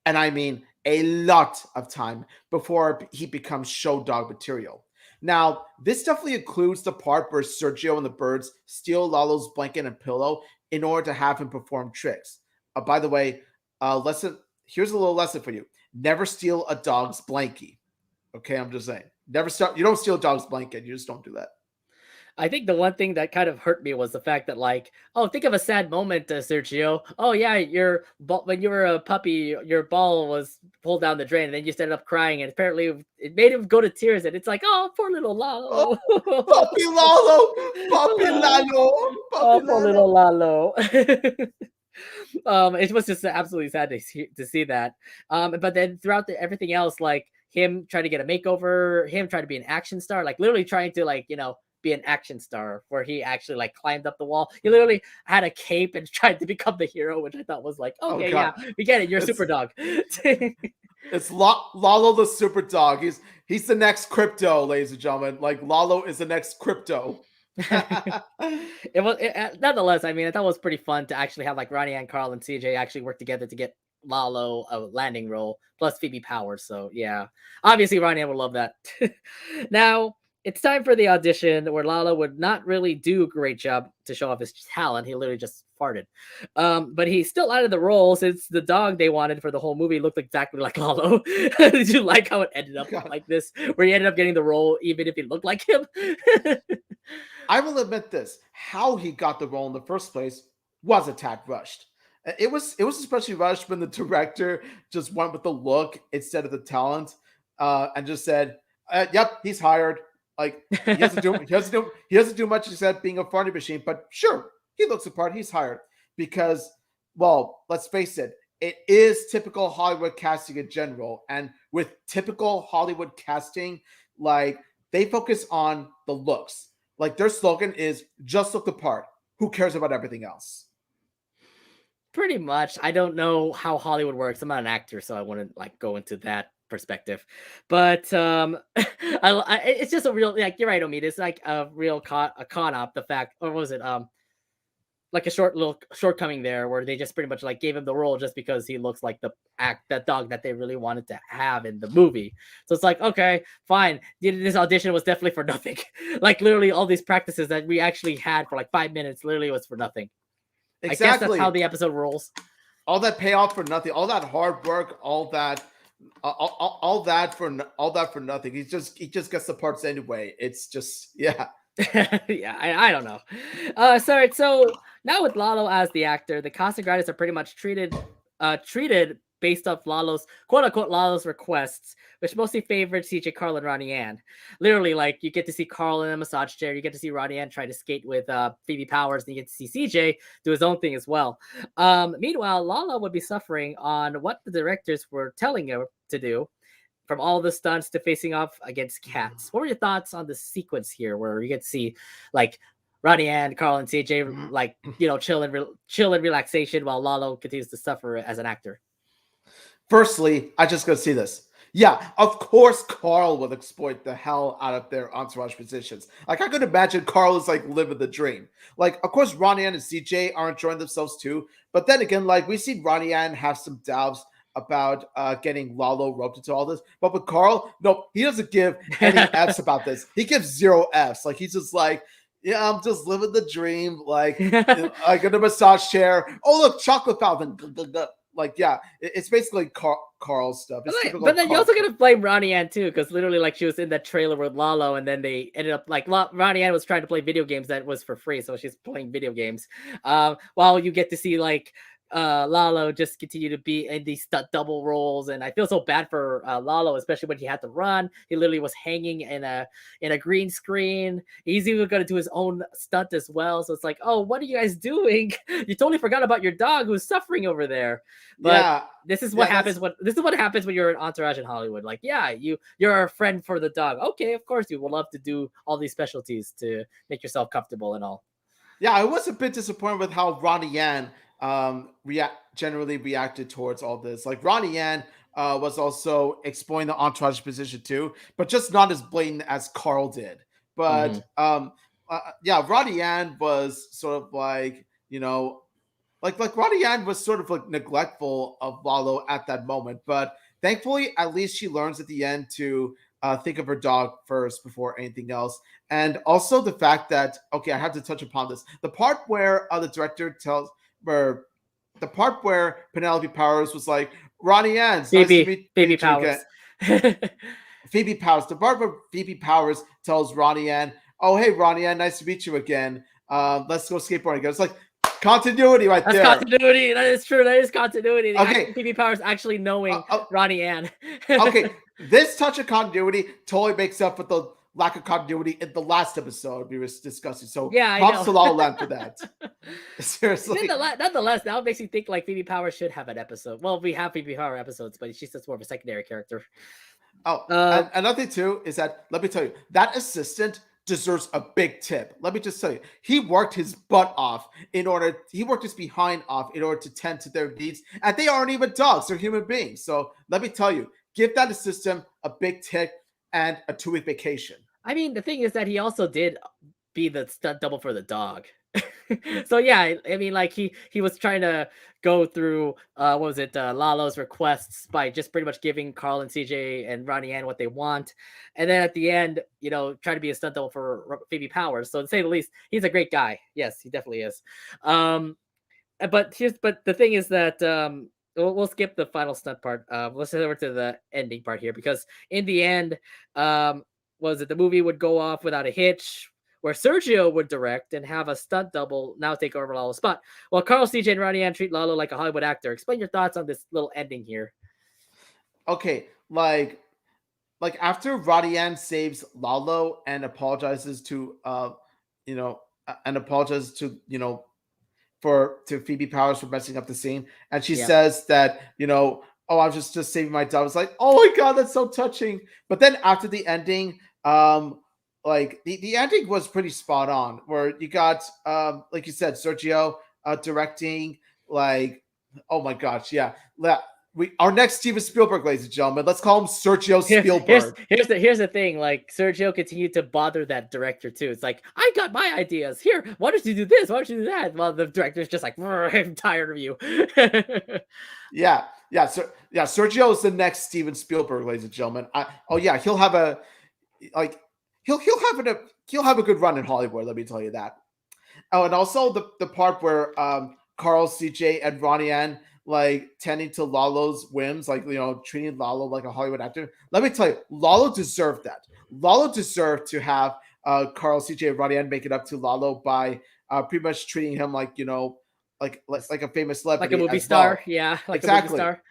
Speaker 2: and I mean a lot of time before he becomes show dog material. Now, this definitely includes the part where Sergio and the birds steal Lalo's blanket and pillow in order to have him perform tricks. By the way, lesson here's a little lesson for you: never steal a dog's blankie. Okay, I'm just saying. Never start. You don't steal a dog's blanket. You just don't do that.
Speaker 1: I think the one thing that kind of hurt me was the fact that, like, oh, think of a sad moment, Sergio. Oh yeah, your ball, when you were a puppy, your ball was pulled down the drain, and then you ended up crying, and apparently it made him go to tears. And it's like, oh, poor little
Speaker 2: Oh,
Speaker 1: Lalo.
Speaker 2: puppy Lalo, puppy Lalo, puppy
Speaker 1: Oh, poor
Speaker 2: Lalo.
Speaker 1: little Lalo. It was just absolutely sad to see that. But then throughout everything else, like him trying to get a makeover, him trying to be an action star, like literally trying to be an action star, where he actually like climbed up the wall. He literally had a cape and tried to become the hero, which I thought was like,
Speaker 2: Oh
Speaker 1: okay, yeah,
Speaker 2: god,
Speaker 1: we get it. You're a
Speaker 2: it's
Speaker 1: super dog.
Speaker 2: Lalo the super dog. He's the next crypto, ladies and gentlemen. Like Lalo is the next crypto.
Speaker 1: Nonetheless. I mean, I thought it was pretty fun to actually have like Ronnie and Carl and CJ actually work together to get Lalo a landing role plus Phoebe Powers. So yeah, obviously Ronnie would love that. Now it's time for the audition where Lalo would not really do a great job to show off his talent. He literally just farted. But he's still out of the role since the dog they wanted for the whole movie looked exactly like Lalo. Did you like how it ended up
Speaker 2: God.
Speaker 1: like this, where he ended up getting the role even if he looked like him?
Speaker 2: I will admit this: how he got the role in the first place was a tad rushed. It was especially rushed when the director just went with the look instead of the talent, and just said, "Yep, he's hired." Like he doesn't do much except being a farting machine. But sure, he looks the part. He's hired because, well, let's face it, it is typical Hollywood casting in general, and with typical Hollywood casting, like they focus on the looks. Like their slogan is "Just look the part. Who cares about everything else?"
Speaker 1: Pretty much. I don't know how Hollywood works. I'm not an actor, so I wouldn't like go into that perspective. But it's just a real, like, you're right, Omid. It's like a real a con op. The fact, or what was it? Like a short little shortcoming there, where they just pretty much like gave him the role just because he looks like that dog that they really wanted to have in the movie. So it's like, okay, fine. This audition was definitely for nothing. Like literally all these practices that we actually had for like 5 minutes literally was for nothing. I guess that's how
Speaker 2: Exactly.
Speaker 1: the episode rolls.
Speaker 2: All that payoff for nothing. All that hard work. All that for nothing. He just gets the parts anyway. It's just yeah.
Speaker 1: Yeah, I don't know. Sorry. So now with Lalo as the actor, the Casagrandes are pretty much treated based off Lalo's quote unquote Lalo's requests, which mostly favored CJ, Carl, and Ronnie Ann. Literally, like you get to see Carl in a massage chair, you get to see Ronnie Ann try to skate with Phoebe Powers, and you get to see CJ do his own thing as well. Meanwhile, Lalo would be suffering on what the directors were telling her to do, from all the stunts to facing off against cats. What were your thoughts on the sequence here, where you get to see like Ronnie and Carl and CJ like chill and relaxation while Lalo continues to suffer as an actor?
Speaker 2: Firstly, I just gotta see this. Yeah, of course Carl would exploit the hell out of their entourage positions. Like I could imagine Carl is like living the dream. Like, of course, Ronnie Ann and CJ are enjoying themselves too. But then again, like we see Ronnie Ann have some doubts about getting Lalo roped into all this. But with Carl, no, he doesn't give any F's about this. He gives zero F's. Like he's just like, yeah, I'm just living the dream. Like, like in a massage chair. Oh, look, chocolate fountain. Like, yeah, it's basically Carl's stuff. It's typical
Speaker 1: But then you're
Speaker 2: Carl.
Speaker 1: also gonna blame Ronnie Ann too, because literally, like, she was in that trailer with Lalo, and then they ended up like Ronnie Ann was trying to play video games that was for free, so she's playing video games. While you get to see like Lalo just continue to be in these stunt double roles, and I feel so bad for Lalo, especially when he had to run. He literally was hanging in a green screen. He's even going to do his own stunt as well. So it's like, oh, what are you guys doing? You totally forgot about your dog who's suffering over there. But
Speaker 2: Yeah,
Speaker 1: this is what
Speaker 2: yeah,
Speaker 1: happens when you're an entourage in Hollywood. Like, yeah, you're a friend for the dog. Okay, of course you will love to do all these specialties to make yourself comfortable and all.
Speaker 2: yeah. I was a bit disappointed with how Ronnie Yan generally reacted towards all this. Like Ronnie Yan was also exploring the entourage position too, but just not as blatant as Carl did. But
Speaker 1: Mhm.
Speaker 2: yeah, Ronnie Yan was sort of like, like Ronnie Yan was sort of like neglectful of Lalo at that moment, but thankfully, at least she learns at the end to think of her dog first before anything else. And also the fact that, okay, I have to touch upon this. The part where the director tells where the part where Penelope Powers was like, Ronnie Yan, it's nice to
Speaker 1: Baby
Speaker 2: meet you again.
Speaker 1: Powers.
Speaker 2: Phoebe Powers, the part where Phoebe Powers tells Ronnie Yan, oh hey Ronnie Yan, nice to meet you again. Let's go skateboarding again. It's like continuity right
Speaker 1: That's
Speaker 2: there.
Speaker 1: continuity. That is true. That is continuity.
Speaker 2: Okay.
Speaker 1: Phoebe Powers actually knowing Ronnie Ann.
Speaker 2: Okay, this touch of continuity totally makes up for the lack of continuity in the last episode we were discussing. So
Speaker 1: yeah,
Speaker 2: props to La La Land for that. Seriously.
Speaker 1: Nonetheless, now it makes me think like Phoebe Powers should have an episode. Well, we have Phoebe Power episodes, but she's just more of a secondary character.
Speaker 2: Oh, and another thing too is that, let me tell you, that assistant deserves a big tip. Let me just tell you, he worked his butt off he worked his behind off in order to tend to their needs. And they aren't even dogs, they're human beings. So let me tell you, give that assistant a big tip and a 2-week vacation.
Speaker 1: I mean, the thing is that he also did be the stunt double for the dog. So yeah, I mean, like he was trying to go through what was it, Lalo's requests by just pretty much giving Carl and CJ and Ronnie Ann what they want, and then at the end, try to be a stunt double for Phoebe Powers. So to say the least, he's a great guy. Yes, he definitely is. But the thing is that we'll skip the final stunt part. Let's head over to the ending part here, because in the end, was it the movie would go off without a hitch, where Sergio would direct and have a stunt double now take over Lalo's spot, while Carl, CJ, and Ronnie Ann treat Lalo like a Hollywood actor. Explain your thoughts on this little ending here.
Speaker 2: Okay, like after Ronnie Ann saves Lalo and apologizes to to Phoebe Powers for messing up the scene, and she says that, oh, I was just saving my dog. It's like, oh my god, that's so touching. But then after the ending, like the ending was pretty spot on, where you got like you said, Sergio directing, like, oh my gosh, yeah. Our next Steven Spielberg, ladies and gentlemen, let's call him Sergio Spielberg.
Speaker 1: Here's the thing, like Sergio continued to bother that director too. It's like, I got my ideas here. Why don't you do this? Why don't you do that? Well, the director's just like, I'm tired of you.
Speaker 2: yeah. Sergio is the next Steven Spielberg, ladies and gentlemen. He'll have a he'll have a good run in Hollywood. Let me tell you that. Oh, and also the part where Carl, CJ, and Ronnie Ann like tending to Lalo's whims, like, treating Lalo like a Hollywood actor. Let me tell you, Lalo deserved that. Lalo deserved to have Carl, CJ, and Ronnie Ann make it up to Lalo by pretty much treating him like, like a famous celebrity,
Speaker 1: like a movie star.
Speaker 2: Well.
Speaker 1: Yeah, like
Speaker 2: exactly.
Speaker 1: A movie star.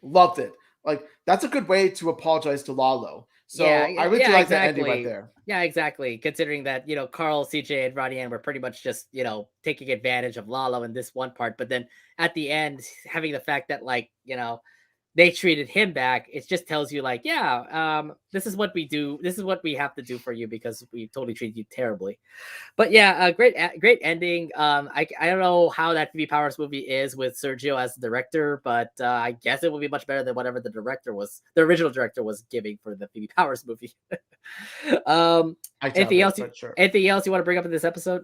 Speaker 2: Loved it. Like, that's a good way to apologize to Lalo. So I really like that ending right there.
Speaker 1: Yeah, exactly. Considering that, Carl, CJ, and Ronnie Ann were pretty much just, taking advantage of Lalo in this one part. But then at the end, having the fact that, like, they treated him back, it just tells you, like, this is what we do. This is what we have to do for you because we totally treated you terribly. But yeah, great ending. I don't know how that Phoebe Powers movie is with Sergio as the director, but I guess it will be much better than whatever the original director was giving for the Phoebe Powers movie. Anything else you want to bring up in this episode?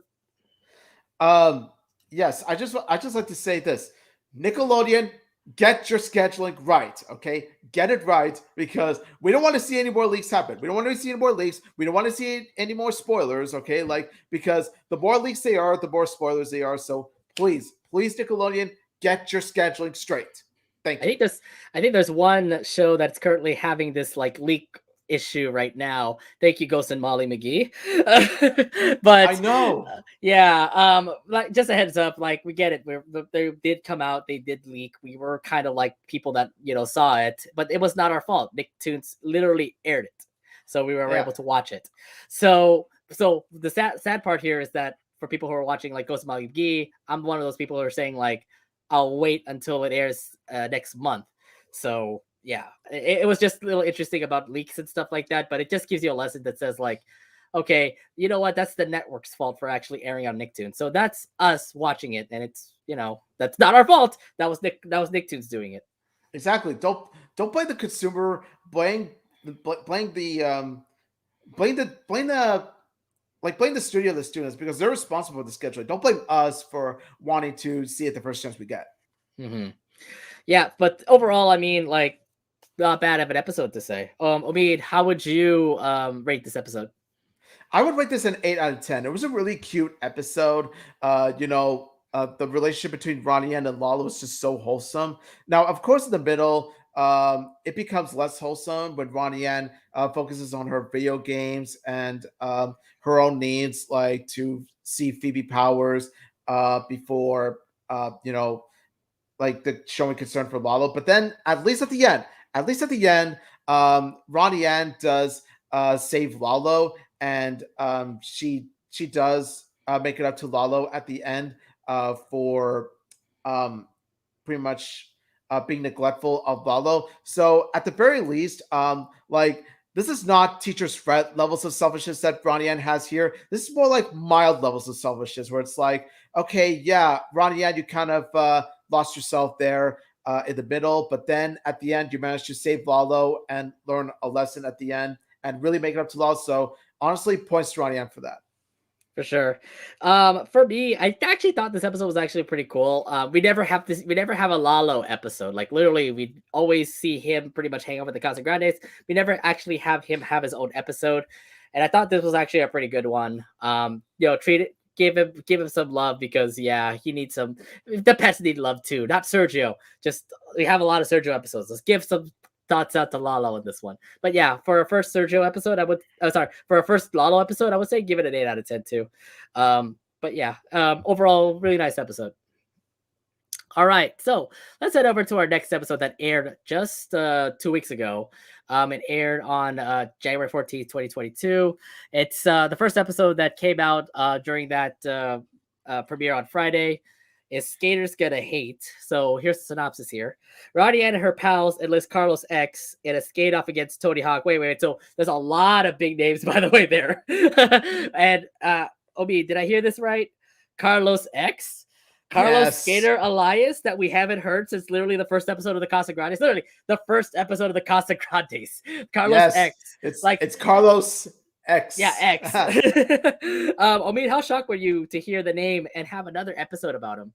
Speaker 2: Yes, I just like to say this. Nickelodeon, get your scheduling right, okay? Get it right, because we don't want to see any more leaks happen. We don't want to see any more leaks. We don't want to see any more spoilers, okay? Like, because the more leaks they are, the more spoilers they are. So please, Nickelodeon, get your scheduling straight. Thank you.
Speaker 1: I think there's one show that's currently having this like leak issue right now. Thank you, Ghost and Molly McGee. But
Speaker 2: I know.
Speaker 1: yeah, like just a heads up, like we get it. They did come out, they did leak. We were kind of like people that saw it, but it was not our fault. Nicktoons literally aired it, so we were
Speaker 2: Yeah,
Speaker 1: able to watch it. So the sad part here is that for people who are watching like Ghost and Molly McGee, I'm one of those people who are saying like I'll wait until it airs next month. So yeah, it was just a little interesting about leaks and stuff like that, but it just gives you a lesson that says like, okay, you know what? That's the network's fault for actually airing on Nicktoons. So that's us watching it, and it's that's not our fault. That was Nicktoons doing it.
Speaker 2: exactly. Don't blame the consumer. Blame the blame the blame the studio, the students, because they're responsible for the scheduling. Don't blame us for wanting to see it the first chance we get.
Speaker 1: Mm-hmm. Yeah, but overall, I mean, like, not bad of an episode to say. Omid, how would you rate this episode?
Speaker 2: I would rate this an 8 out of 10. It was a really cute episode. The relationship between Ronnie and Lalo was just so wholesome. Now, of course, in the middle, it becomes less wholesome when Ronnie Ann focuses on her video games and her own needs, like to see Phoebe Powers before like the showing concern for Lalo. But then, at least at the end, Ronnie Ann does save Lalo, and she does make it up to Lalo at the end for um, pretty much being neglectful of Lalo. So at the very least, like this is not teacher's fret levels of selfishness that Ronnie Ann has here. This is more like mild levels of selfishness, where it's like, okay, yeah, Ronnie Ann, you kind of lost yourself there in the middle, but then at the end, you managed to save Lalo and learn a lesson at the end and really make it up to Lalo. So honestly, points to Ronnie Ann for that.
Speaker 1: For sure. For me, I actually thought this episode was actually pretty cool. We never have this. We never have a Lalo episode. Like literally, we always see him pretty much hang out with the Casagrandes. We never actually have him have his own episode, and I thought this was actually a pretty good one. Treat it. Give him some love because yeah, he needs some. The pets need love too, not Sergio. Just we have a lot of Sergio episodes. Let's give some thoughts out to Lalo in this one. But yeah, for our first Sergio episode, for our first Lalo episode, I would say give it an 8 out of 10 too. But yeah, overall, really nice episode. All right, so let's head over to our next episode that aired just 2 weeks ago. It aired on January 14th, 2022. It's the first episode that came out during that premiere on Friday. Is Skaters Gonna Hate? So here's the synopsis here. Ronnie Ann and her pals enlist Carlos X in a skate off against Tony Hawk. Wait. So there's a lot of big names, by the way, there. And Obi, did I hear this right? Carlos X? Carlos
Speaker 2: Yes.
Speaker 1: Skater Elias that we haven't heard since literally the first episode of the Casagrandes. Literally the first episode of the Casagrandes. Carlos
Speaker 2: Yes,
Speaker 1: X.
Speaker 2: It's Carlos X.
Speaker 1: Yeah, X. Omid, how shocked were you to hear the name and have another episode about him?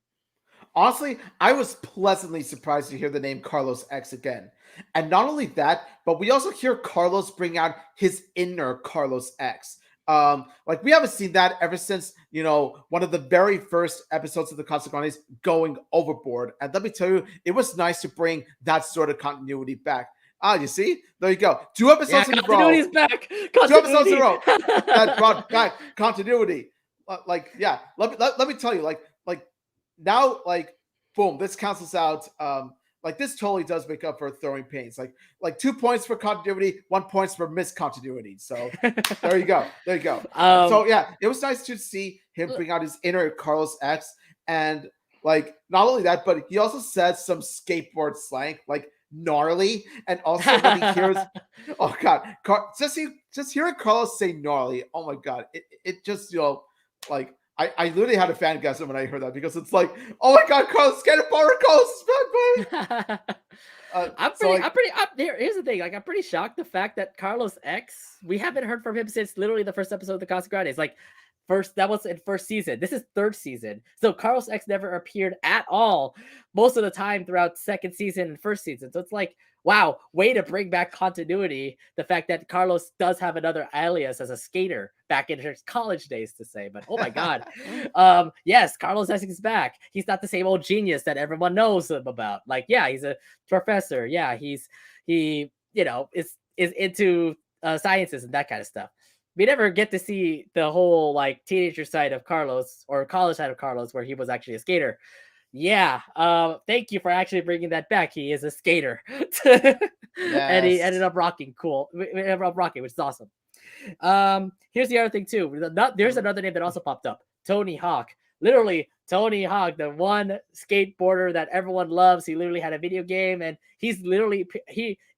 Speaker 2: Honestly, I was pleasantly surprised to hear the name Carlos X again. And not only that, but we also hear Carlos bring out his inner Carlos X. Like we haven't seen that ever since, one of the very first episodes of the Casagrandes going overboard. And let me tell you, it was nice to bring that sort of continuity back. You see? There you go. 2 episodes in a row.
Speaker 1: Continuity's back.
Speaker 2: 2 episodes in a row that brought back continuity. Let me tell you, like now, like boom, this cancels out. Like this totally does make up for throwing pains. Like 2 points for continuity, 1 point for miscontinuity. So there you go. So yeah, it was nice to see him bring out his inner Carlos X, and like not only that, but he also said some skateboard slang, like gnarly, and also when he hears, oh god, just hearing Carlos say gnarly, oh my god, it just like. I literally had a fangasm when I heard that because it's like, oh my god, Carlos, get a bar, Carlos is back, baby.
Speaker 1: Here's the thing, like I'm pretty shocked the fact that Carlos X, we haven't heard from him since literally the first episode of the Casagrandes. Like that was in first season. This is third season. So Carlos X never appeared at all most of the time throughout second season and first season. So it's like, wow, way to bring back continuity. The fact that Carlos does have another alias as a skater back in his college days to say, but oh my god. Yes, Carlos X is back. He's not the same old genius that everyone knows him about. Like, yeah, he's a professor. Yeah, he is into sciences and that kind of stuff. We never get to see the whole like teenager side of Carlos or college side of Carlos, where he was actually a skater. Yeah, thank you for actually bringing that back. He is a skater, and he ended
Speaker 2: Yes.
Speaker 1: up rocking. Cool, ended up rocking, which is awesome. Here's the other thing too. There's
Speaker 2: Mhm.
Speaker 1: another name that also popped up. Tony Hawk. Literally, Tony Hawk, the one skateboarder that everyone loves. He literally had a video game, and he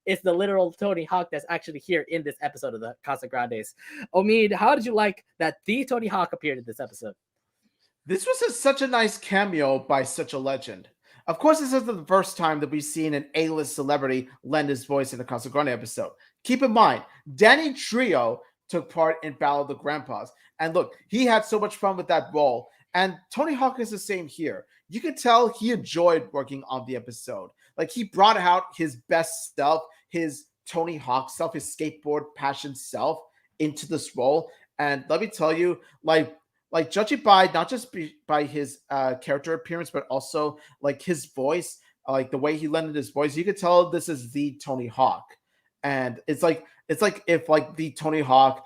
Speaker 1: is the literal Tony Hawk that's actually here in this episode of the Casagrandes. Omid, how did you like that the Tony Hawk appeared in this episode?
Speaker 2: This was such a nice cameo by such a legend. Of course, this isn't the first time that we've seen an A-list celebrity lend his voice in a Casagrande episode. Keep in mind, Danny Trio took part in Battle of the Grandpas. And look, he had so much fun with that role. And Tony Hawk is the same here. You could tell he enjoyed working on the episode. Like, he brought out his best self, his Tony Hawk self, his skateboard passion self into this role. And let me tell you, like judging by not just by his character appearance, but also like his voice, like the way he lended his voice, you could tell this is the Tony Hawk. And it's like if like the Tony Hawk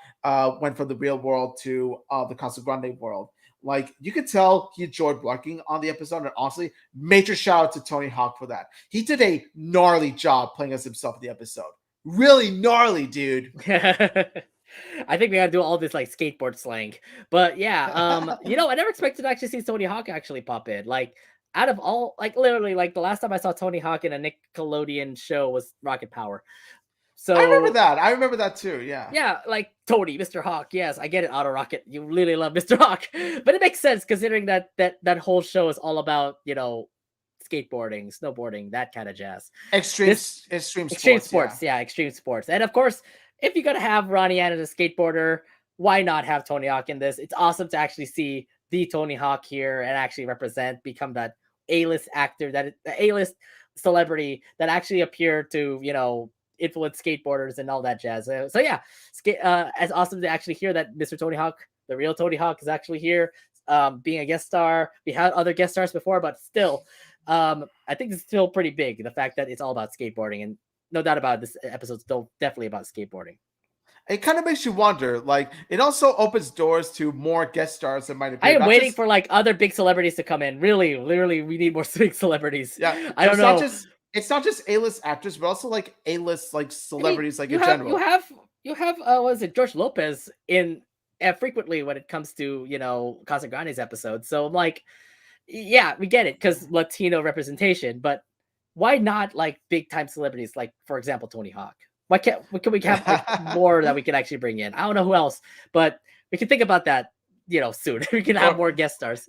Speaker 2: went from the real world to the Casa Grande world. Like, you could tell he enjoyed working on the episode, and honestly, major shout out to Tony Hawk for that. He did a gnarly job playing as himself in the episode. Really gnarly, dude.
Speaker 1: I think we gotta do all this like skateboard slang. But yeah, I never expected to actually see Tony Hawk actually pop in. Like, out of all, like literally, like the last time I saw Tony Hawk in a Nickelodeon show was Rocket Power.
Speaker 2: I remember
Speaker 1: So
Speaker 2: that. I remember that too. Yeah.
Speaker 1: yeah, like Tony, Mr. Hawk. Yes, I get it, Auto Rocket. You really love Mr. Hawk, but it makes sense considering that whole show is all about skateboarding, snowboarding, that kind of jazz.
Speaker 2: Extreme
Speaker 1: This
Speaker 2: extreme
Speaker 1: extreme
Speaker 2: sports, yeah.
Speaker 1: sports, yeah, extreme sports, and of course, if you're gonna have Ronnie Yan as a skateboarder, why not have Tony Hawk in this? It's awesome to actually see the Tony Hawk here and actually become that A-list actor, that the A-list celebrity that actually appeared to influence skateboarders and all that jazz. So yeah, it's awesome to actually hear that Mr. Tony Hawk, the real Tony Hawk, is actually here, being a guest star. We had other guest stars before, but still, I think it's still pretty big. The fact that it's all about skateboarding, and no doubt about it, this episode's still definitely about skateboarding.
Speaker 2: It kind of makes you wonder. Like, it also opens doors to more guest stars that might
Speaker 1: I
Speaker 2: appear.
Speaker 1: am
Speaker 2: Not
Speaker 1: waiting
Speaker 2: just
Speaker 1: for like other big celebrities to come in. Really, literally, we need more big celebrities.
Speaker 2: yeah.
Speaker 1: I don't know.
Speaker 2: It's not just A-list actors, but also like A-list like
Speaker 1: I mean,
Speaker 2: celebrities, like
Speaker 1: you
Speaker 2: in
Speaker 1: have you
Speaker 2: general.
Speaker 1: have you have what is it, George Lopez in frequently when it comes to Casagrandes episodes. So I'm like, yeah, we get it because Latino representation, but why not like big time celebrities like, for example, Tony Hawk? Why can we have like more that we can actually bring in? I don't know who else, but we can think about that soon. We can have
Speaker 2: Or
Speaker 1: more guest stars.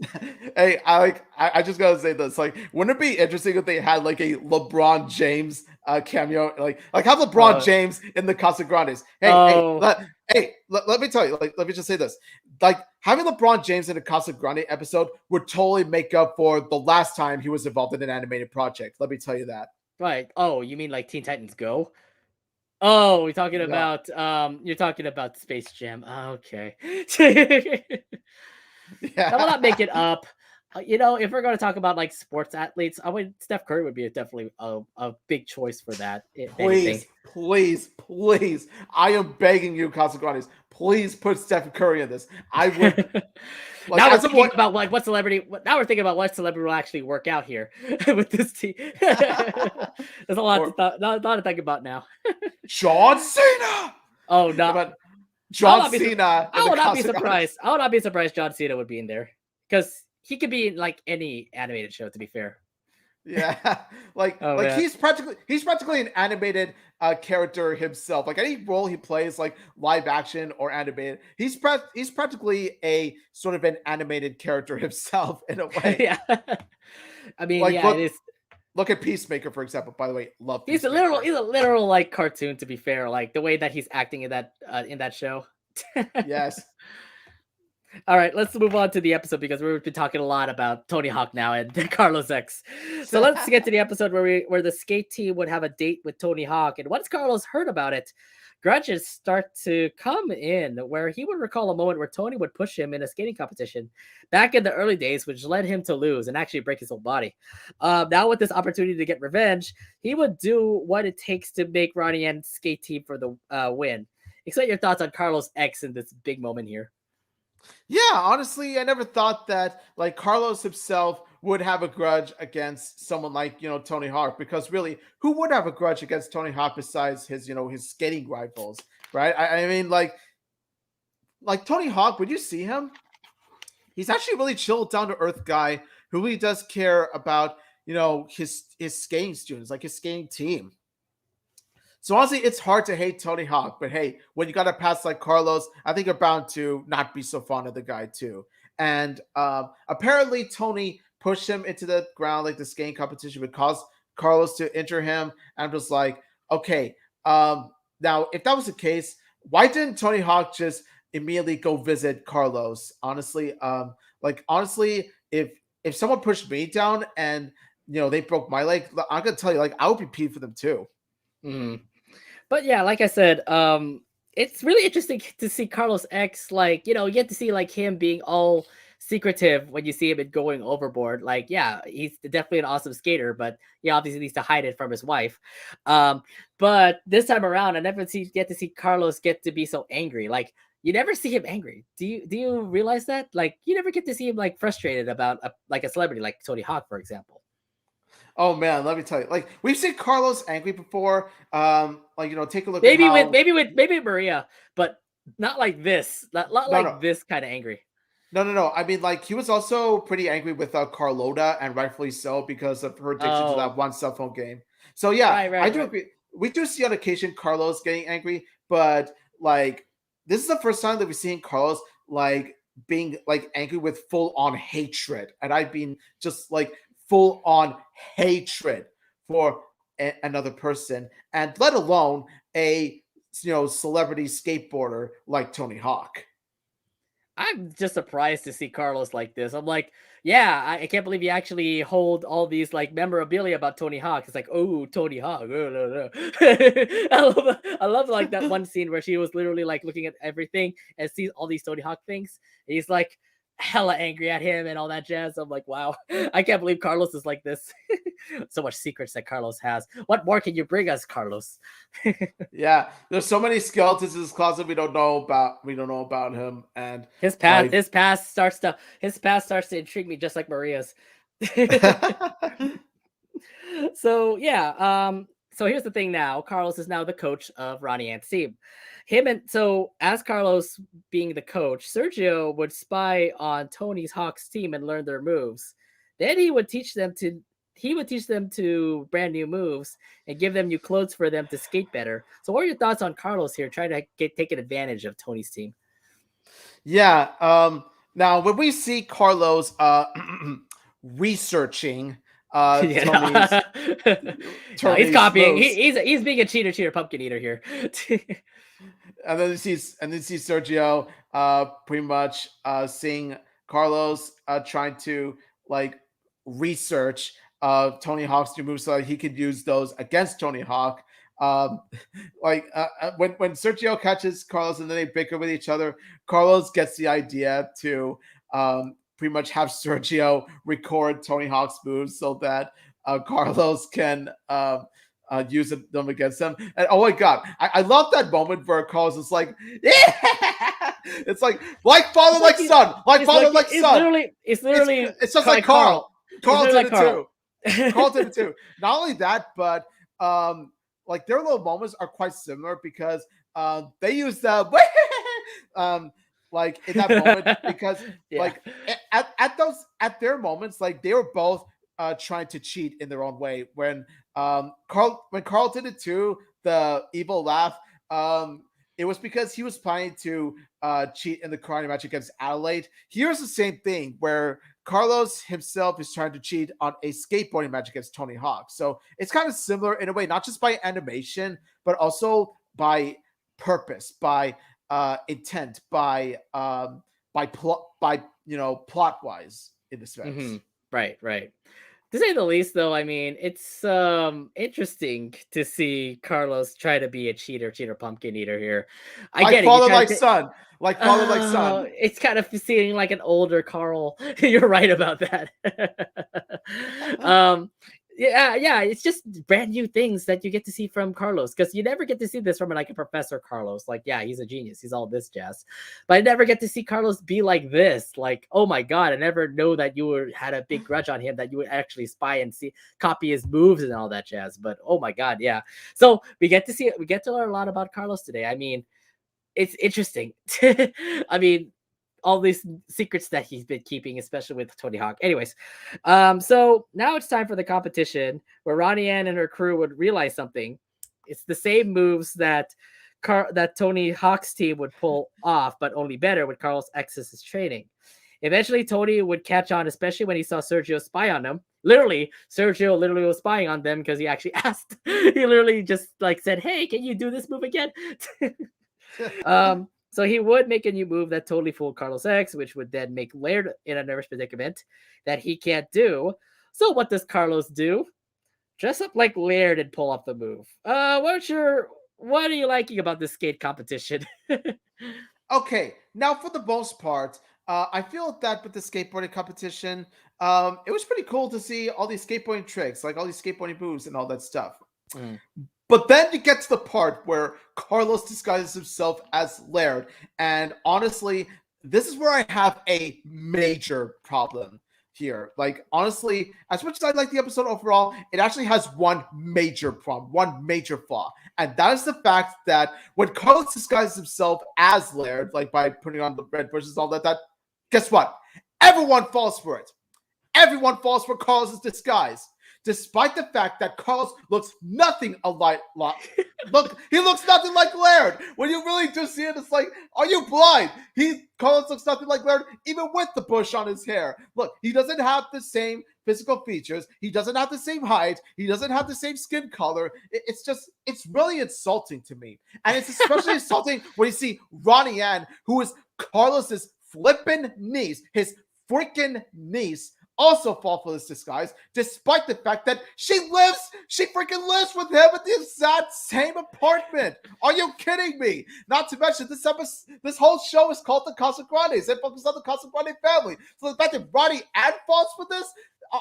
Speaker 2: hey, I just gotta say this. Like, wouldn't it be interesting if they had like a LeBron James cameo? Like have LeBron
Speaker 1: Uh,
Speaker 2: James in the Casa Grandes.
Speaker 1: oh,
Speaker 2: Let me tell you, like, let me just say this. Like, having LeBron James in a Casa Grande episode would totally make up for the last time he was involved in an animated project. Let me tell you that.
Speaker 1: right. Oh, you mean like Teen Titans Go? Oh,
Speaker 2: Yeah.
Speaker 1: you're talking about Space Jam. Okay. That will
Speaker 2: Yeah.
Speaker 1: not make it up. If we're going to talk about like sports athletes, Steph Curry would be definitely a big choice for that. If anything,
Speaker 2: Please, please, please. I am begging you, Casa Grandes. Please put Stephen Curry in this. I would like
Speaker 1: now we're
Speaker 2: as a
Speaker 1: thinking
Speaker 2: boy.
Speaker 1: about like what celebrity. Now we're thinking about what celebrity will actually work out here with this team. There's a lot
Speaker 2: Or
Speaker 1: to think about now.
Speaker 2: John Cena.
Speaker 1: Oh no,
Speaker 2: But
Speaker 1: I'll
Speaker 2: John
Speaker 1: not be.
Speaker 2: Cena in
Speaker 1: I
Speaker 2: the
Speaker 1: would not be
Speaker 2: Casa Grandes.
Speaker 1: surprised. I would not be surprised John Cena would be in there because he could be in like any animated show. To be fair.
Speaker 2: Yeah,
Speaker 1: Oh
Speaker 2: like
Speaker 1: man.
Speaker 2: he's practically an animated character himself. Like, any role he plays, like live action or animated, he's practically a sort of an animated character himself in a way.
Speaker 1: Yeah. I mean,
Speaker 2: Like,
Speaker 1: yeah, it is.
Speaker 2: look at Peacemaker, for example. By the way, love
Speaker 1: He's a literal.
Speaker 2: Peacemaker.
Speaker 1: He's a literal like cartoon. To be fair, like the way that he's acting in that show.
Speaker 2: Yes.
Speaker 1: All right, let's move on to the episode because we've been talking a lot about Tony Hawk now and Carlos X. So let's get to the episode where the skate team would have a date with Tony Hawk. And once Carlos heard about it, grudges start to come in, where he would recall a moment where Tony would push him in a skating competition back in the early days, which led him to lose and actually break his whole body. Now with this opportunity to get revenge, he would do what it takes to make Ronnie and skate team for the win. explain your thoughts on Carlos X in this big moment here.
Speaker 2: Yeah, honestly, I never thought that like Carlos himself would have a grudge against someone like Tony Hawk, because really, who would have a grudge against Tony Hawk besides his his skating rivals, right? I mean, like Tony Hawk, when you see him, he's actually a really chill, down to earth guy who really does care about his skating students, like his skating team. So honestly, it's hard to hate Tony Hawk, but hey, when you got a pass like Carlos, I think you're bound to not be so fond of the guy too. And apparently, Tony pushed him into the ground, like the skating competition would cause Carlos to injure him. And I'm just like, okay, now if that was the case, why didn't Tony Hawk just immediately go visit Carlos? Honestly, honestly, if someone pushed me down and they broke my leg, I'm gonna tell you, like I would be peed for them too.
Speaker 1: Mhm. But yeah, like I said, it's really interesting to see Carlos X. Like, you get to see like him being all secretive when you see him and going overboard. Like, yeah, he's definitely an awesome skater, but he obviously needs to hide it from his wife. But this time around, I never get to see Carlos get to be so angry. Like, you never see him angry. Do you realize that? Like, you never get to see him like frustrated about like a celebrity like Tony Hawk, for example.
Speaker 2: Oh man, let me tell you. Like we've seen Carlos angry before. Take a look at
Speaker 1: Maybe with
Speaker 2: how.
Speaker 1: maybe Maria, but not like this. Not
Speaker 2: No, no,
Speaker 1: like this kind of angry.
Speaker 2: no. I mean, like he was also pretty angry with Carlota, and rightfully so because of her addiction to that
Speaker 1: Oh,
Speaker 2: one cell phone game. So yeah,
Speaker 1: right,
Speaker 2: I
Speaker 1: right,
Speaker 2: do
Speaker 1: right.
Speaker 2: agree. We do see on occasion Carlos getting angry, but like this is the first time that we've seen Carlos like being like angry with full on hatred, and I've been just like full on hatred for another person, and let alone a celebrity skateboarder like Tony Hawk.
Speaker 1: I'm just surprised to see Carlos like this. I'm like, yeah, I can't believe you actually hold all these like memorabilia about Tony Hawk. It's like, oh, Tony Hawk. I love like that one scene where she was literally like looking at everything and sees all these Tony Hawk things. And he's like hella angry at him and all that jazz. I'm like, wow, I can't believe Carlos is like this. So much secrets that Carlos has. What more can you bring us, Carlos?
Speaker 2: Yeah, there's so many skeletons in this closet we don't know about. We don't know about him, and
Speaker 1: His past,
Speaker 2: like,
Speaker 1: his past starts to intrigue me just like Maria's. So yeah, so here's the thing now. Carlos is now the coach of Ronnie Ant's team. As Carlos being the coach, Sergio would spy on Tony's Hawks team and learn their moves. Then he would teach them to brand new moves and give them new clothes for them to skate better. So what are your thoughts on Carlos here trying to get taking advantage of Tony's team?
Speaker 2: yeah. Now when we see Carlos researching Tony's
Speaker 1: Yeah. No, he's copying.
Speaker 2: moves,
Speaker 1: He's being a cheater, pumpkin eater here.
Speaker 2: and then see Sergio pretty much seeing Carlos trying to like research Tony Hawk's new moves so that he could use those against Tony Hawk. Um, when Sergio catches Carlos and then they bicker with each other, Carlos gets the idea to pretty much have Sergio record Tony Hawk's moves so that Carlos can use them against them. And oh my god, I love that moment where Carlos is like, yeah, it's like father,
Speaker 1: It's like
Speaker 2: like son, like
Speaker 1: it's
Speaker 2: father,
Speaker 1: like
Speaker 2: like son.
Speaker 1: it's
Speaker 2: It's
Speaker 1: literally
Speaker 2: it's just like
Speaker 1: like Carl.
Speaker 2: Carl.
Speaker 1: It's
Speaker 2: Carl
Speaker 1: literally
Speaker 2: did
Speaker 1: like
Speaker 2: it
Speaker 1: Carl.
Speaker 2: too. Carl did it too. Not only that, but like their little moments are quite similar because they use the like in that moment because
Speaker 1: Yeah.
Speaker 2: like at their moments like they were both trying to cheat in their own way. When Carl did it too, the evil laugh, it was because he was planning to cheat in the karate match against Adelaide. Here's the same thing where Carlos himself is trying to cheat on a skateboarding match against Tony Hawk. So it's kind of similar in a way, not just by animation, but also by purpose, by intent, by plot, by plot wise in this
Speaker 1: Hmm.
Speaker 2: sense.
Speaker 1: Right, right. To say the least, though, I mean, it's interesting to see Carlos try to be a cheater, pumpkin eater here. I
Speaker 2: Like
Speaker 1: get it. You're
Speaker 2: father,
Speaker 1: trying
Speaker 2: like
Speaker 1: to.
Speaker 2: son, like father, like son.
Speaker 1: It's kind of seeming like an older Carl. You're right about that. um, yeah, it's just brand new things that you get to see from Carlos, because you never get to see this from like a Professor Carlos. Like, yeah, he's a genius, he's all this jazz, but I never get to see Carlos be like this. Like, oh my god, I never know that had a big grudge on him, that you would actually spy and see copy his moves and all that jazz. But oh my god, yeah. So we get to learn a lot about Carlos today. I mean, it's interesting. I mean, all these secrets that he's been keeping, especially with Tony Hawk. Anyways, so now it's time for the competition where Ronnie Ann and her crew would realize something. It's the same moves that Tony Hawk's team would pull off, but only better with Carlos X's training. Eventually, Tony would catch on, especially when he saw Sergio spy on them. Literally, Sergio literally was spying on them because he actually asked. He literally just like said, "Hey, can you do this move again?" So he would make a new move that totally fooled Carlos X, which would then make Laird in a nervous predicament that he can't do. So what does Carlos do? Dress up like Laird and pull off the move. What are you liking about this skate competition?
Speaker 2: Okay, now for the most part, I feel that with the skateboarding competition, it was pretty cool to see all these skateboarding tricks, like all these skateboarding moves and all that stuff.
Speaker 1: Mm.
Speaker 2: But then you get to the part where Carlos disguises himself as Laird, and honestly, this is where I have a major problem here. Like, honestly, as much as I like the episode overall, it actually has one major problem, one major flaw, and that is the fact that when Carlos disguises himself as Laird, like by putting on the red brushes, all that, guess what? Everyone falls for it. Everyone falls for Carlos's disguise. Despite the fact that Carlos looks nothing alike, he looks nothing like Laird. When you really do see it, it's like, are you blind? Carlos looks nothing like Laird, even with the bush on his hair. Look, he doesn't have the same physical features. He doesn't have the same height. He doesn't have the same skin color. It's really insulting to me. And it's especially insulting when you see Ronnie Ann, who is Carlos's flippin' niece, his freaking niece, also fall for this disguise, despite the fact that she freaking lives with him at the exact same apartment. Are you kidding me? Not to mention, this whole show is called the Casagrandes. It focuses on the Casagrande family. So the fact that Ronnie Ann falls for this,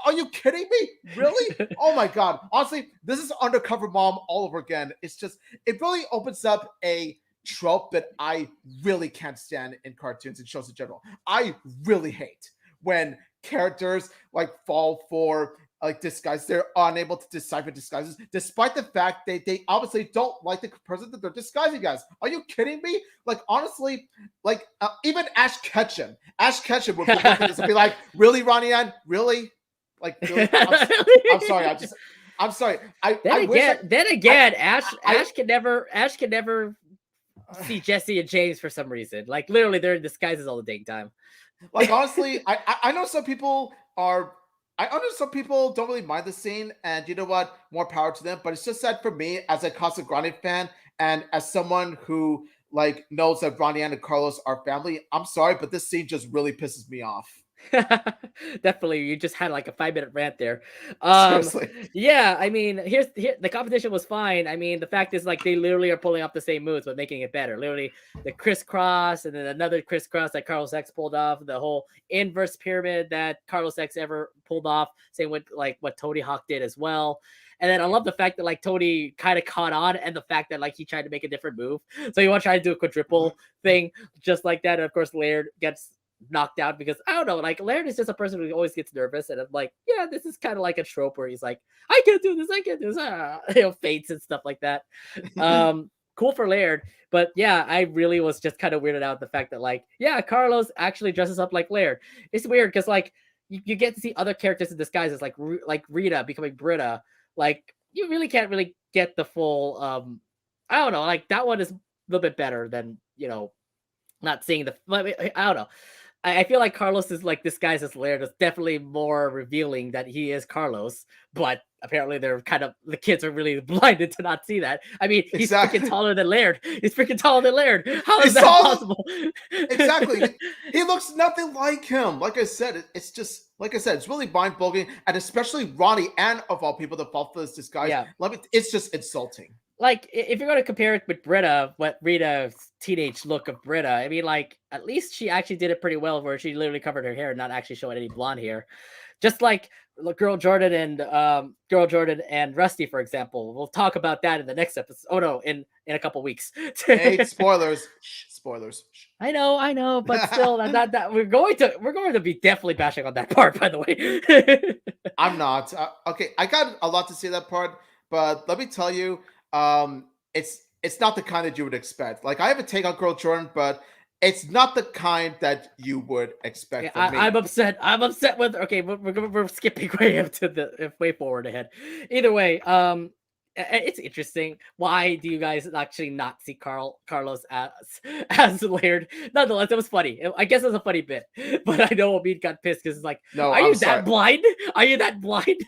Speaker 2: are you kidding me? Really? Oh my god. Honestly, this is Undercover Mom all over again. It really opens up a trope that I really can't stand in cartoons and shows in general. I really hate when characters like fall for like disguises. They're unable to decipher disguises, despite the fact they obviously don't like the person that they're disguising as. Are you kidding me? Like, honestly, like even Ash Ketchum would look at this and be like, "Really, Ronnie Ann? Really? Like, really? I'm sorry. I'm sorry.
Speaker 1: Then again, Ash can never see Jesse and James for some reason. Like, literally, they're in disguises all the dang time.
Speaker 2: Like, honestly, I know some people don't really mind the scene, and you know what? More power to them. But it's just that for me, as a Casagrande fan, and as someone who like knows that Ronnie Ann and Carlos are family, I'm sorry, but this scene just really pisses me off.
Speaker 1: Definitely, you just had like a 5-minute rant there.
Speaker 2: Seriously.
Speaker 1: Yeah, I mean, here the competition was fine. I mean, the fact is, like, they literally are pulling off the same moves but making it better. Literally, the crisscross and then another crisscross that Carlos X pulled off, the whole inverse pyramid that Carlos X ever pulled off. Same with like what Tony Hawk did as well. And then I love the fact that like Tony kind of caught on, and the fact that like he tried to make a different move. So you want to try to do a quadruple thing just like that. And of course, Laird gets knocked out because I don't know, like Laird is just a person who always gets nervous, and I'm like, yeah, this is kind of like a trope where he's like, I can't do this, faints and stuff like that. Cool for Laird, but yeah, I really was just kind of weirded out the fact that like, yeah, Carlos actually dresses up like Laird. It's weird because like you get to see other characters in disguises, like Rita becoming Britta. Like, you really can't really get the full I don't know, like that one is a little bit better than, not seeing I don't know. I feel like Carlos is like disguised as Laird is definitely more revealing that he is Carlos, but apparently the kids are really blinded to not see that. I mean, he's freaking taller than Laird. How is that possible?
Speaker 2: Exactly. He looks nothing like him. Like I said, it's really mind-boggling, and especially Ronnie Ann of all people that fall for this disguise.
Speaker 1: Yeah.
Speaker 2: It's just insulting.
Speaker 1: like if you're going to compare it with Britta, what Rita's teenage look of Britta, I mean, like at least she actually did it pretty well, where she literally covered her hair and not actually showing any blonde hair. Just like Girl Jordan and Rusty, for example. We'll talk about that in the next episode. Oh no, in a couple weeks.
Speaker 2: Hey, spoilers. Shh, spoilers. Shh.
Speaker 1: I know, but still, that we're going to be definitely bashing on that part. By the way,
Speaker 2: I'm not. Okay, I got a lot to say that part, but let me tell you, um, it's not the kind that you would expect. Like I have a take on Girl Jordan, but it's not the kind that you would
Speaker 1: yeah,
Speaker 2: expect from me.
Speaker 1: I'm upset. I'm upset with. Okay, we're skipping way up to the way forward ahead. Either way, it's interesting. Why do you guys actually not see Carlos as Laird? Nonetheless, it was funny. I guess it was a funny bit, but I know Omid got pissed because it's like,
Speaker 2: No,
Speaker 1: are
Speaker 2: I'm
Speaker 1: you
Speaker 2: sorry.
Speaker 1: that blind? Are you that blind?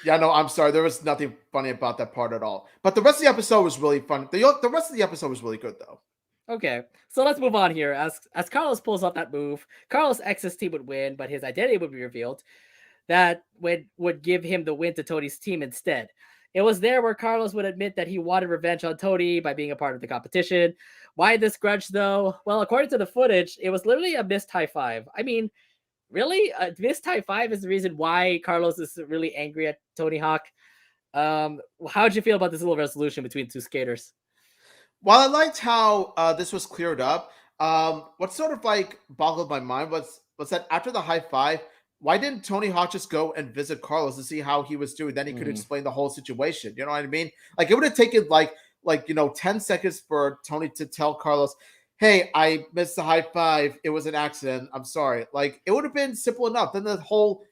Speaker 2: Yeah, no, I'm sorry. There was nothing funny about that part at all. But the rest of the episode was really fun. The rest of the episode was really good, though.
Speaker 1: Okay, so let's move on here. As Carlos pulls off that move, Carlos X's team would win, but his identity would be revealed. That would give him the win to Tony's team instead. It was there where Carlos would admit that he wanted revenge on Tony by being a part of the competition. Why this grudge, though? Well, according to the footage, it was literally a missed high five. I mean, really, a missed high five is the reason why Carlos is really angry at Tony Hawk. How'd you feel about this little resolution between two skaters?
Speaker 2: While I liked how this was cleared up, what sort of like boggled my mind was that after the high five, why didn't Tony Hawk just go and visit Carlos to see how he was doing? Then he could
Speaker 1: Mm.
Speaker 2: explain the whole situation. You know what I mean? Like it would have taken like 10 seconds for Tony to tell Carlos, "Hey, I missed the high five. It was an accident. I'm sorry." Like it would have been simple enough. Then the whole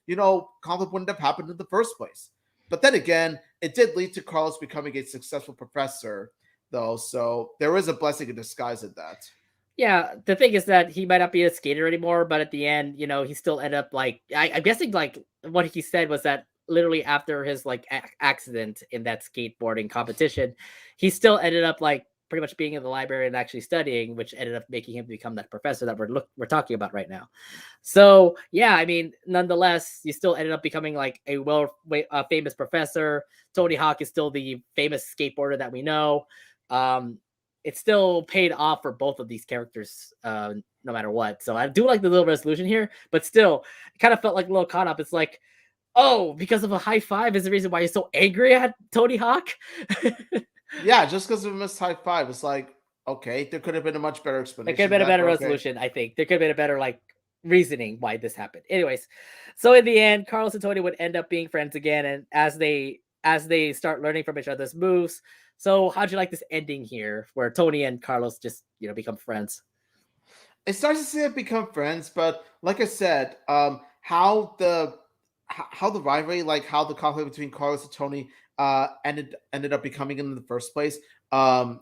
Speaker 2: conflict wouldn't have happened in the first place. But then again, it did lead to Carlos becoming a successful professor though. So there is a blessing in disguise in that.
Speaker 1: Yeah, the thing is that he might not be a skater anymore, but at the end, he still ended up like I'm guessing like what he said was that literally after his like accident in that skateboarding competition, he still ended up like pretty much being in the library and actually studying, which ended up making him become that professor that we're talking about right now. So yeah, I mean, nonetheless, he still ended up becoming like a famous professor. Tony Hawk is still the famous skateboarder that we know. Um, it still paid off for both of these characters, no matter what. So I do like the little resolution here, but still, it kind of felt like a little caught up. It's like, oh, because of a high five is the reason why you're so angry at Tony Hawk.
Speaker 2: Yeah, just because of a missed high five, it's like, okay, there could have been a much better
Speaker 1: There could have
Speaker 2: explanation
Speaker 1: been
Speaker 2: to
Speaker 1: a
Speaker 2: that,
Speaker 1: better
Speaker 2: but okay.
Speaker 1: resolution, I think. There could have been a better like reasoning why this happened. Anyways, so in the end, Carlos and Tony would end up being friends again, and as they start learning from each other's moves. So how'd you like this ending here, where Tony and Carlos just become friends?
Speaker 2: It's nice to see them become friends, but like I said, how the rivalry, like how the conflict between Carlos and Tony ended up becoming in the first place. Um,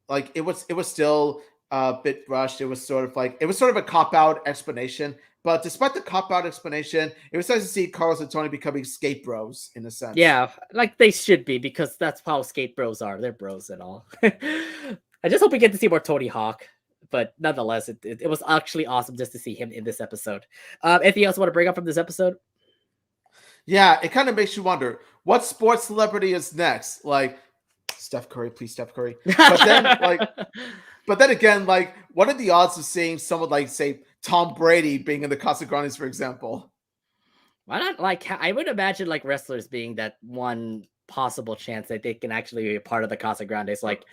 Speaker 2: like it was still a bit rushed. It was sort of a cop out explanation. But despite the cop out explanation, it was nice to see Carlos and Tony becoming skate bros in a sense.
Speaker 1: Yeah, like they should be, because that's how skate bros are. They're bros and all. I just hope we get to see more Tony Hawk, but nonetheless, it was actually awesome just to see him in this episode. Anything else you want to bring up from this episode?
Speaker 2: Yeah, it kind of makes you wonder what sports celebrity is next. Like Steph Curry, please Steph Curry. But then like But then again, like, what are the odds of seeing someone like, say, Tom Brady being in the Casagrandes, for example?
Speaker 1: Why not? Like, I would imagine like wrestlers being that one possible chance that they can actually be a part of the Casagrandes. Like,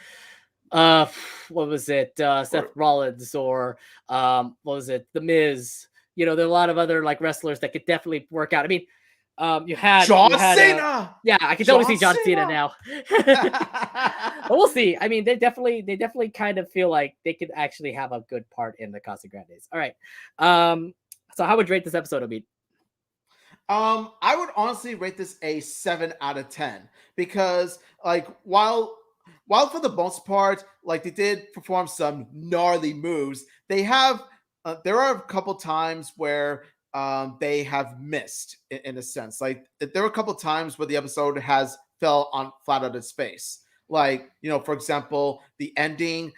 Speaker 1: uh, what was it? Seth
Speaker 2: Or
Speaker 1: Rollins, or what was it? The Miz. There are a lot of other like wrestlers that could definitely work out. I mean, you had
Speaker 2: John
Speaker 1: you had
Speaker 2: Cena!
Speaker 1: yeah, I can totally
Speaker 2: John
Speaker 1: see John Cena
Speaker 2: Cena!
Speaker 1: now. But we'll see. I mean, they definitely kind of feel like they could actually have a good part in the Casagrandes. All right. Um, so how would you rate this episode, Abid?
Speaker 2: I would honestly rate this a 7 out of 10 because, like, while for the most part, like they did perform some gnarly moves, there are a couple times where they have missed in a sense. Like there were a couple times where the episode has fell on flat on its face. Like for example, the ending.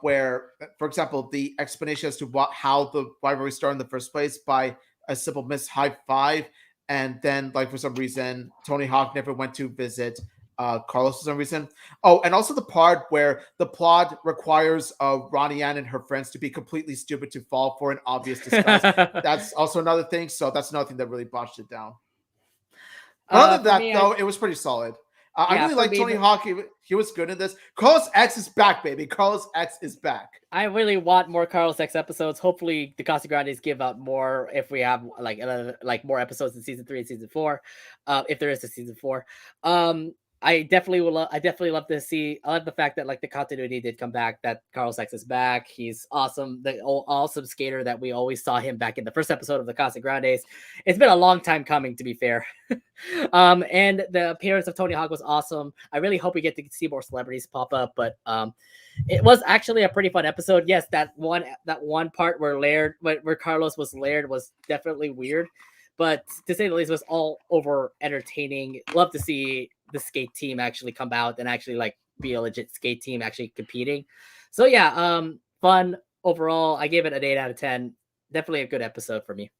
Speaker 2: Where, for example, the explanation as to how the rivalry started in the first place by a simple missed high five, and then like for some reason Tony Hawk never went to visit Carlos for some reason. Oh, and also the part where the plot requires Ronnie Ann and her friends to be completely stupid to fall for an obvious disguise. That's also another thing. So that's another thing that really botched it down. But other than
Speaker 1: For
Speaker 2: that,
Speaker 1: me, I
Speaker 2: though, it was pretty solid. I
Speaker 1: yeah,
Speaker 2: really
Speaker 1: for
Speaker 2: like
Speaker 1: me,
Speaker 2: Tony Hawk. He was good in this. Carlos X is back, baby. Carlos X is back.
Speaker 1: I really want more Carlos X episodes. Hopefully, the Casagrandes give out more if we have like more episodes in season 3 and season 4, if there is a season 4. Um, I definitely will. I definitely love to see. I love the fact that like the continuity did come back. That Carlos X is back. He's awesome. The awesome skater that we always saw him back in the first episode of the Casagrandes. It's been a long time coming, to be fair. And the appearance of Tony Hawk was awesome. I really hope we get to see more celebrities pop up, but it was actually a pretty fun episode. Yes, that one part where where Carlos was Laird was definitely weird, but to say the least, was all over entertaining. Love to see the skate team actually come out and actually like be a legit skate team actually competing. So yeah, fun overall. I gave it an 8 out of 10. Definitely a good episode for me.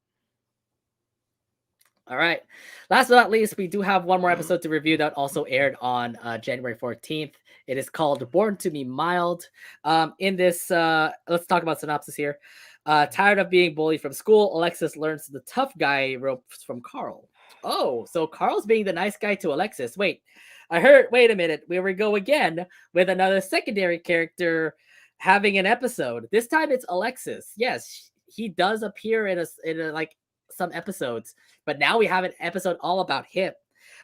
Speaker 1: All right. Last but not least, we do have one more episode to review that also aired on January 14th. It is called Born to Be Mild. In this, let's talk about synopsis here. Tired of being bullied from school, Alexis learns the tough guy ropes from Carl. Oh, so Carl's being the nice guy to Alexis. Wait a minute. Here we go again with another secondary character having an episode. This time it's Alexis. Yes, he does appear in a like some episodes, but now we have an episode all about him.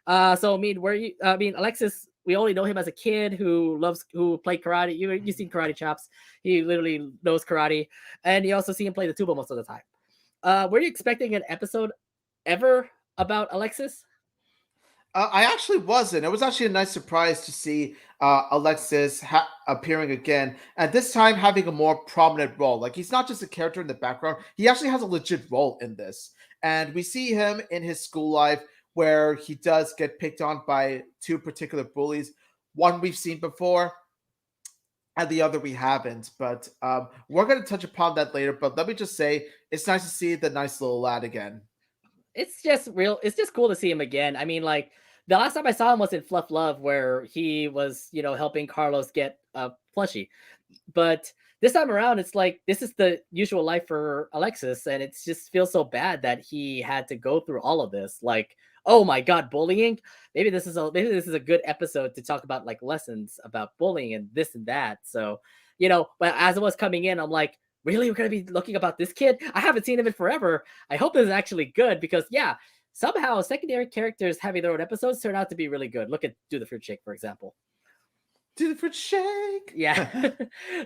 Speaker 1: So I mean, Alexis, we only know him as a kid who played karate. You've seen Karate Chops. He literally knows karate, and you also see him play the tuba most of the time. Were you expecting an episode ever about Alexis?
Speaker 2: I actually wasn't. It was actually a nice surprise to see Alexis appearing again, and this time having a more prominent role. Like he's not just a character in the background; he actually has a legit role in this. And we see him in his school life where he does get picked on by two particular bullies. One we've seen before, and the other we haven't. But we're going to touch upon that later. But let me just say, it's nice to see the nice little lad again.
Speaker 1: It's just cool to see him again. I mean, like the last time I saw him was in Fluff Love, where he was, helping Carlos get a plushie. But this time around, it's like this is the usual life for Alexis, and it just feels so bad that he had to go through all of this. Like, oh my god, bullying. Maybe this is a good episode to talk about like lessons about bullying and this and that. So, but as it was coming in, I'm like, really, we're gonna be looking about this kid? I haven't seen him in forever. I hope this is actually good because yeah, somehow secondary characters having their own episodes turn out to be really good. Look at Do the Fruit Shake, for example.
Speaker 2: Do the fruit shake.
Speaker 1: Yeah.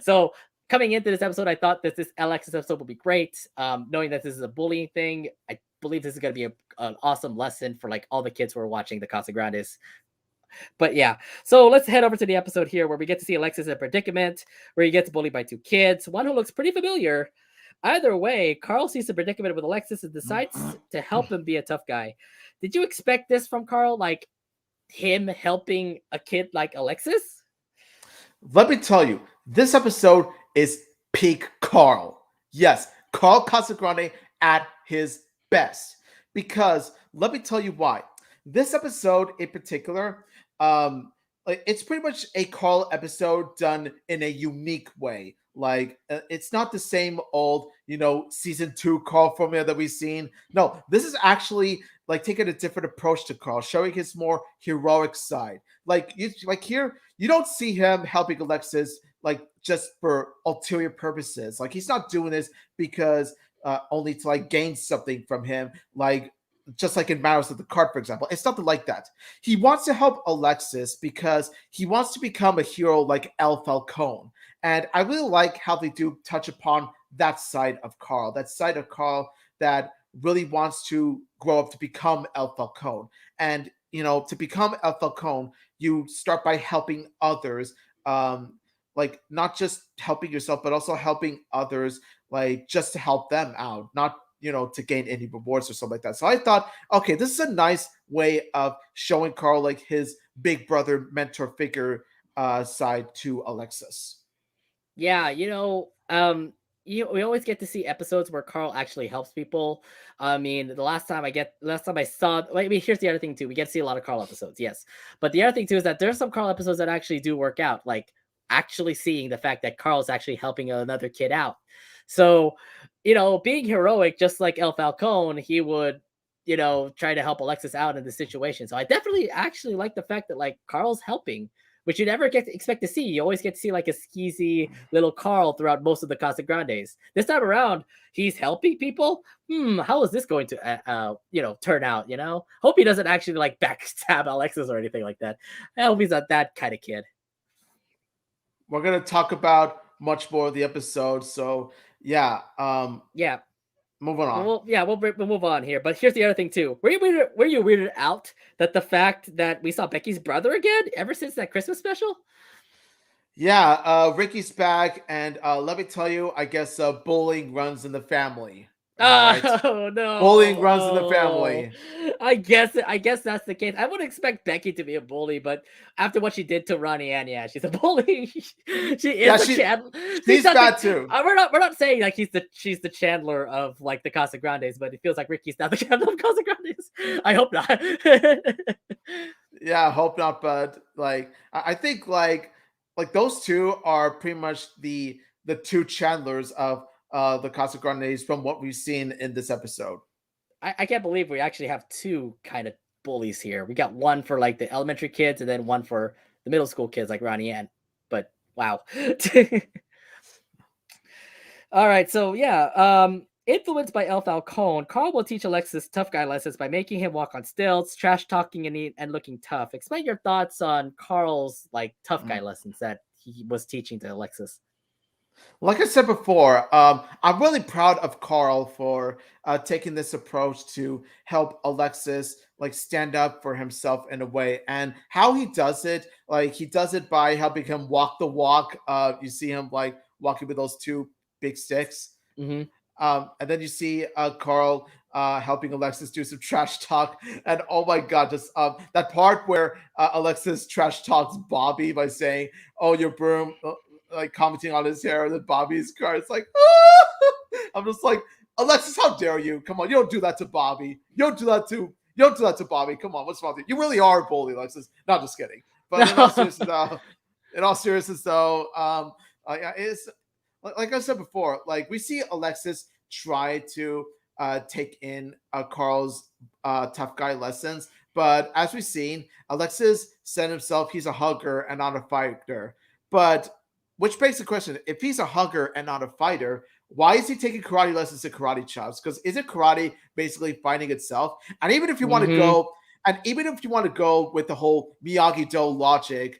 Speaker 1: So coming into this episode, I thought that this Alexis episode would be great. Knowing that this is a bullying thing, I believe this is going to be an awesome lesson for like all the kids who are watching the Casagrandes. But yeah, so let's head over to the episode here where we get to see Alexis in a predicament where he gets bullied by two kids, one who looks pretty familiar. Either way, Carl sees the predicament with Alexis and decides to help him be a tough guy. Did you expect this from Carl? Like him helping a kid like Alexis?
Speaker 2: Let me tell you, this episode is peak Carl. Yes, Carl Casagrande at his best. Because let me tell you why. This episode in particular, it's pretty much a Carl episode done in a unique way. Like it's not the same old, season 2 Carl formula that we've seen. No, this is actually like taking a different approach to Carl, showing his more heroic side. Like here, you don't see him helping Alexis like just for ulterior purposes. Like he's not doing this because only to like gain something from him. Like just like in Matters of the Cart, for example, it's nothing like that. He wants to help Alexis because he wants to become a hero like El Falcone. And I really like how they do touch upon that side of Carl, that really wants to grow up to become El Falcone. And, to become El Falcone, you start by helping others, like not just helping yourself, but also helping others, like just to help them out, not to gain any rewards or something like that. So I thought, okay, this is a nice way of showing Carl like his big brother mentor figure side to Alexis.
Speaker 1: Yeah, we always get to see episodes where Carl actually helps people. I mean, last time I saw, I mean, here's the other thing too. We get to see a lot of Carl episodes, yes, but the other thing too is that there's some Carl episodes that actually do work out, like actually seeing the fact that Carl's actually helping another kid out. So, being heroic, just like El Falcone, he would, try to help Alexis out in the situation. So I definitely actually like the fact that like Carl's helping, which you never get to expect to see. You always get to see like a skeezy little Carl throughout most of the Casagrandes. This time around, he's helping people. How is this going to turn out? Hope he doesn't actually like backstab Alexis or anything like that. I hope he's not that kind of kid.
Speaker 2: We're gonna talk about much more of the episode, so yeah.
Speaker 1: Yeah.
Speaker 2: Moving on.
Speaker 1: We'll move on here. But here's the other thing too. Were you weirded out that the fact that we saw Becky's brother again ever since that Christmas special?
Speaker 2: Yeah, Ricky's back, and let me tell you, I guess bullying runs in the family. Am I right?
Speaker 1: Oh no!
Speaker 2: Bullying runs in the
Speaker 1: Oh,
Speaker 2: family.
Speaker 1: I guess that's the case. I wouldn't expect Becky to be a bully, but after what she did to Ronnie Ann, yeah, she's a bully. She
Speaker 2: Yeah,
Speaker 1: is a Chandler. She's
Speaker 2: she's
Speaker 1: not
Speaker 2: bad too.
Speaker 1: we're not saying like she's the Chandler of like the Casagrandes, but it feels like Ricky's not the Chandler of Casagrandes. I hope not.
Speaker 2: Yeah, I hope not, but like I think like those two are pretty much the two Chandlers of the Casa Grandes from what we've seen in this episode.
Speaker 1: I can't believe we actually have two kind of bullies here. We got one for like the elementary kids and then one for the middle school kids like Ronnie Ann. But wow. All right, so yeah, influenced by El Falcone, Carl will teach Alexis tough guy lessons by making him walk on stilts, trash talking, and looking tough. Explain your thoughts on Carl's like tough guy
Speaker 2: Mm.
Speaker 1: lessons that he was teaching to Alexis.
Speaker 2: Like I said before, I'm really proud of Carl for taking this approach to help Alexis like stand up for himself in a way, and how he does it. Like he does it by helping him walk the walk. You see him like walking with those two big sticks.
Speaker 1: Mm-hmm.
Speaker 2: And then you see Carl helping Alexis do some trash talk. And oh my God, just that part where Alexis trash talks Bobby by saying, "Oh, your broom," like commenting on his hair, and then Bobby's car. It's like, I'm just like, Alexis, how dare you? Come on, you don't do that to Bobby. You don't do that to. You don't do that to Bobby. Come on, what's wrong with you? You really are a bully, Alexis. Not just kidding. But in all seriousness, though, it's like I said before, like we see Alexis try to take in Carl's tough guy lessons, but as we've seen, Alexis said himself he's a hugger and not a fighter. But which begs the question: if he's a hugger and not a fighter, why is he taking karate lessons to karate chops? Because isn't karate basically fighting itself? And even if you want to
Speaker 1: Mm-hmm.
Speaker 2: go, and even if you want to go with the whole Miyagi-Do logic,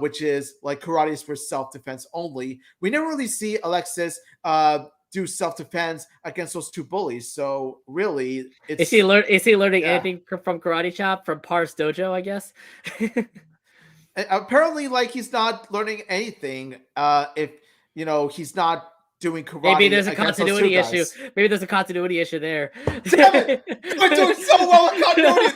Speaker 2: which is like karate is for self-defense only, we never really see Alexis do self-defense against those two bullies. So really,
Speaker 1: Is he
Speaker 2: it's
Speaker 1: learning
Speaker 2: yeah.
Speaker 1: anything from Karate Chop from Par's dojo? I guess.
Speaker 2: Apparently, like he's not learning anything. If he's not doing
Speaker 1: Maybe
Speaker 2: karate
Speaker 1: there's a
Speaker 2: against those two
Speaker 1: continuity issue.
Speaker 2: guys.
Speaker 1: Maybe there's a continuity issue there.
Speaker 2: Damn it! You were doing so well with continuity.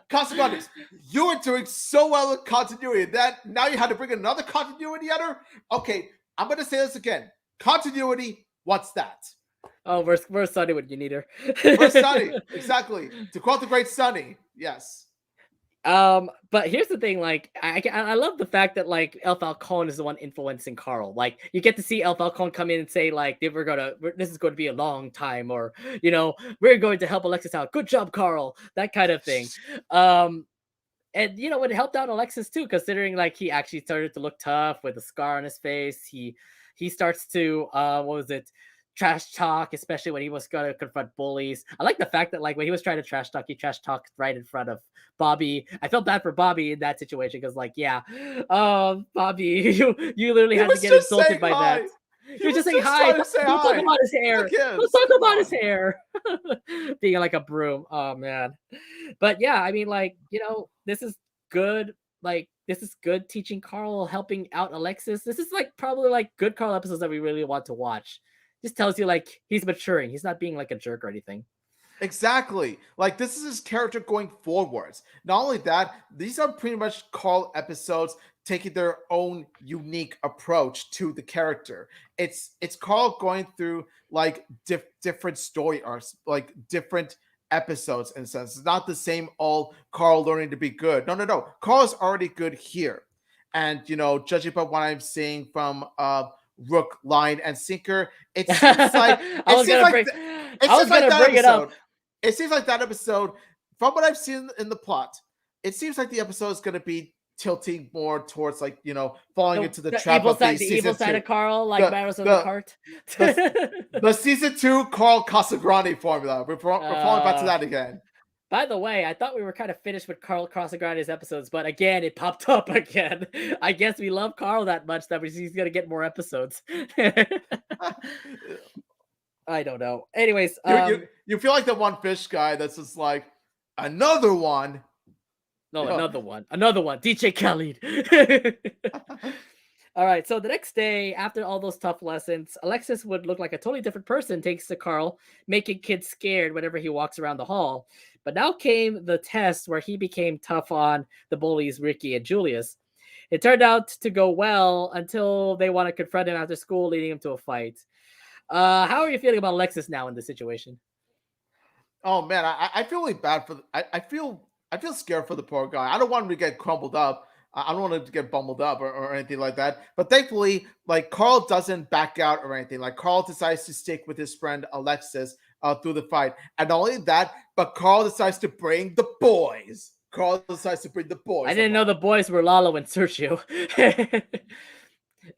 Speaker 2: Casagrandes, you were doing so well with continuity that now you had to bring another continuity at her. Okay, I'm gonna say this again. Continuity. What's that?
Speaker 1: Oh, we're Sunny when you need her.
Speaker 2: Where's Sunny? Exactly. To quote the great Sunny. Yes.
Speaker 1: But here's the thing, like I love the fact that like El Falcone is the one influencing Carl. Like you get to see El Falcone come in and say like this is going to be a long time, or we're going to help Alexis out. Good job, Carl. That kind of thing. And it helped out Alexis too, considering like he actually started to look tough with a scar on his face. He starts to what was it? Trash talk, especially when he was gonna confront bullies. I like the fact that like when he was trying to trash talk, he trash talked right in front of Bobby. I felt bad for Bobby in that situation because like, yeah, Bobby, you literally
Speaker 2: He
Speaker 1: had to
Speaker 2: was
Speaker 1: get
Speaker 2: just
Speaker 1: insulted
Speaker 2: saying
Speaker 1: by
Speaker 2: hi.
Speaker 1: that.
Speaker 2: He
Speaker 1: He was
Speaker 2: was
Speaker 1: just saying
Speaker 2: just
Speaker 1: hi.
Speaker 2: trying to say
Speaker 1: Don't talk
Speaker 2: hi.
Speaker 1: about his
Speaker 2: The
Speaker 1: hair. Don't
Speaker 2: kids.
Speaker 1: talk
Speaker 2: Come
Speaker 1: about his
Speaker 2: on.
Speaker 1: hair. Being like a broom. Oh man. But yeah, I mean, like, this is good. Like, this is good teaching Carl, helping out Alexis. This is like probably like good Carl episodes that we really want to watch. Just tells you like he's maturing. He's not being like a jerk or anything.
Speaker 2: Exactly. Like this is his character going forwards. Not only that, these are pretty much Carl episodes taking their own unique approach to the character. It's Carl going through like different story arcs, like different episodes in a sense. It's not the same old Carl learning to be good. No, no, no. Carl is already good here. And judging by what I'm seeing from Rook, Line, and Sinker, it seems like
Speaker 1: I
Speaker 2: it
Speaker 1: was
Speaker 2: seems
Speaker 1: gonna
Speaker 2: like
Speaker 1: bring
Speaker 2: th- it
Speaker 1: I was
Speaker 2: seems like
Speaker 1: gonna
Speaker 2: that
Speaker 1: bring it up.
Speaker 2: episode. It seems like that episode, from what I've seen in the plot, it seems like the episode is going to be tilting more towards like falling into the trap of the
Speaker 1: The evil
Speaker 2: season
Speaker 1: side
Speaker 2: two,
Speaker 1: of Carl, like
Speaker 2: the
Speaker 1: Maros of the
Speaker 2: the
Speaker 1: cart.
Speaker 2: the season two Carl Casagrande formula. We're falling back to
Speaker 1: uh,
Speaker 2: that again.
Speaker 1: by the way, I thought we were kind of finished with Carl Casagrandes episodes, but again, it popped up again. I guess we love Carl that much that he's gonna get more episodes. I don't know. Anyways,
Speaker 2: You feel like the one fish guy that's just like another one.
Speaker 1: no,
Speaker 2: You know,
Speaker 1: another one, DJ Khaled. All right, so the next day, after all those tough lessons, Alexis would look like a totally different person thanks to Carl, making kids scared whenever he walks around the hall. But now came the test where he became tough on the bullies, Ricky and Julius. It turned out to go well until they want to confront him after school, leading him to a fight. How are you feeling about Alexis now in this situation?
Speaker 2: oh man, I feel really bad for. I feel scared for the poor guy. I don't want him to get crumbled up. I don't want him to get bumbled up or anything like that. But thankfully, like Carl doesn't back out or anything. Like Carl decides to stick with his friend Alexis through the fight, and not only that, but Carl decides to bring the boys. Carl decides to bring the
Speaker 1: I
Speaker 2: boys
Speaker 1: didn't know
Speaker 2: along.
Speaker 1: the boys were Lalo and Sergio.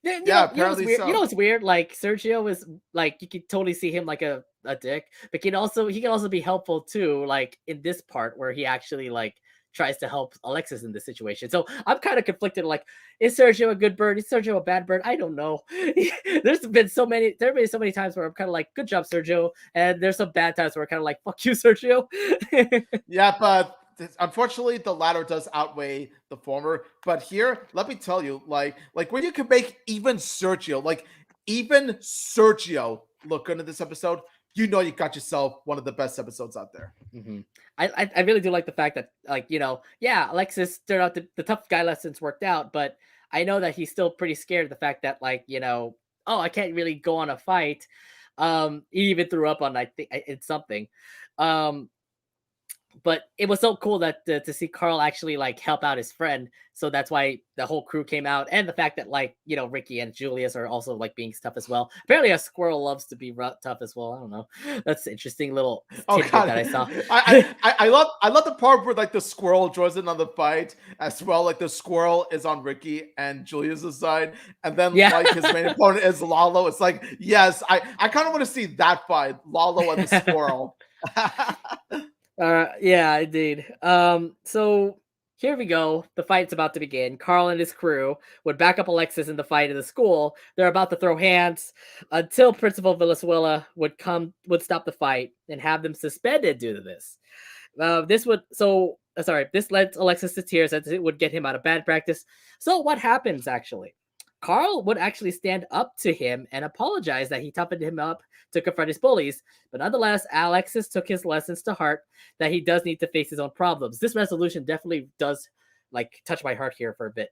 Speaker 2: Yeah,
Speaker 1: You know what's
Speaker 2: apparently
Speaker 1: weird? You know
Speaker 2: so.
Speaker 1: what's weird? Like Sergio is like you can totally see him like a dick, but he can also be helpful too. Like in this part where he actually like tries to help Alexis in this situation. So I'm kind of conflicted. Like, is Sergio a good bird? Is Sergio a bad bird? I don't know. There have been so many times where I'm kind of like, good job, Sergio, and there's some bad times where I'm kind of like, fuck you, Sergio.
Speaker 2: Yeah, but unfortunately, the latter does outweigh the former. But here, let me tell you, like when you can make even Sergio look good in this episode, you know you got yourself one of the best episodes out there.
Speaker 1: Mm-hmm. I really do like the fact that like yeah, Alexis turned out the tough guy lessons worked out, but I know that he's still pretty scared of the fact that like oh, I can't really go on a fight. He even threw up on I think it's something. Um but it was so cool that to see Carl actually like help out his friend. So that's why the whole crew came out, and the fact that like Ricky and Julius are also like being tough as well. Apparently, a squirrel loves to be tough as well. I don't know. That's an interesting little
Speaker 2: Oh
Speaker 1: tidbit
Speaker 2: god,
Speaker 1: that I saw.
Speaker 2: I love the part where like the squirrel joins in on the fight as well. Like the squirrel is on Ricky and Julius's side, and then
Speaker 1: Yeah.
Speaker 2: like his main opponent is Lalo. It's like yes, I kind of want to see that fight, Lalo and the squirrel.
Speaker 1: Yeah, indeed. So here we go. The fight's about to begin. Carl and his crew would back up Alexis in the fight in the school. They're about to throw hands until Principal Venezuela would stop the fight and have them suspended due to this. This led Alexis to tears as it would get him out of bad practice. So what happens actually? Carl would actually stand up to him and apologize that he toughened him up to confront his bullies. But nonetheless, Alexis took his lessons to heart that he does need to face his own problems. This resolution definitely does like touch my heart here for a bit.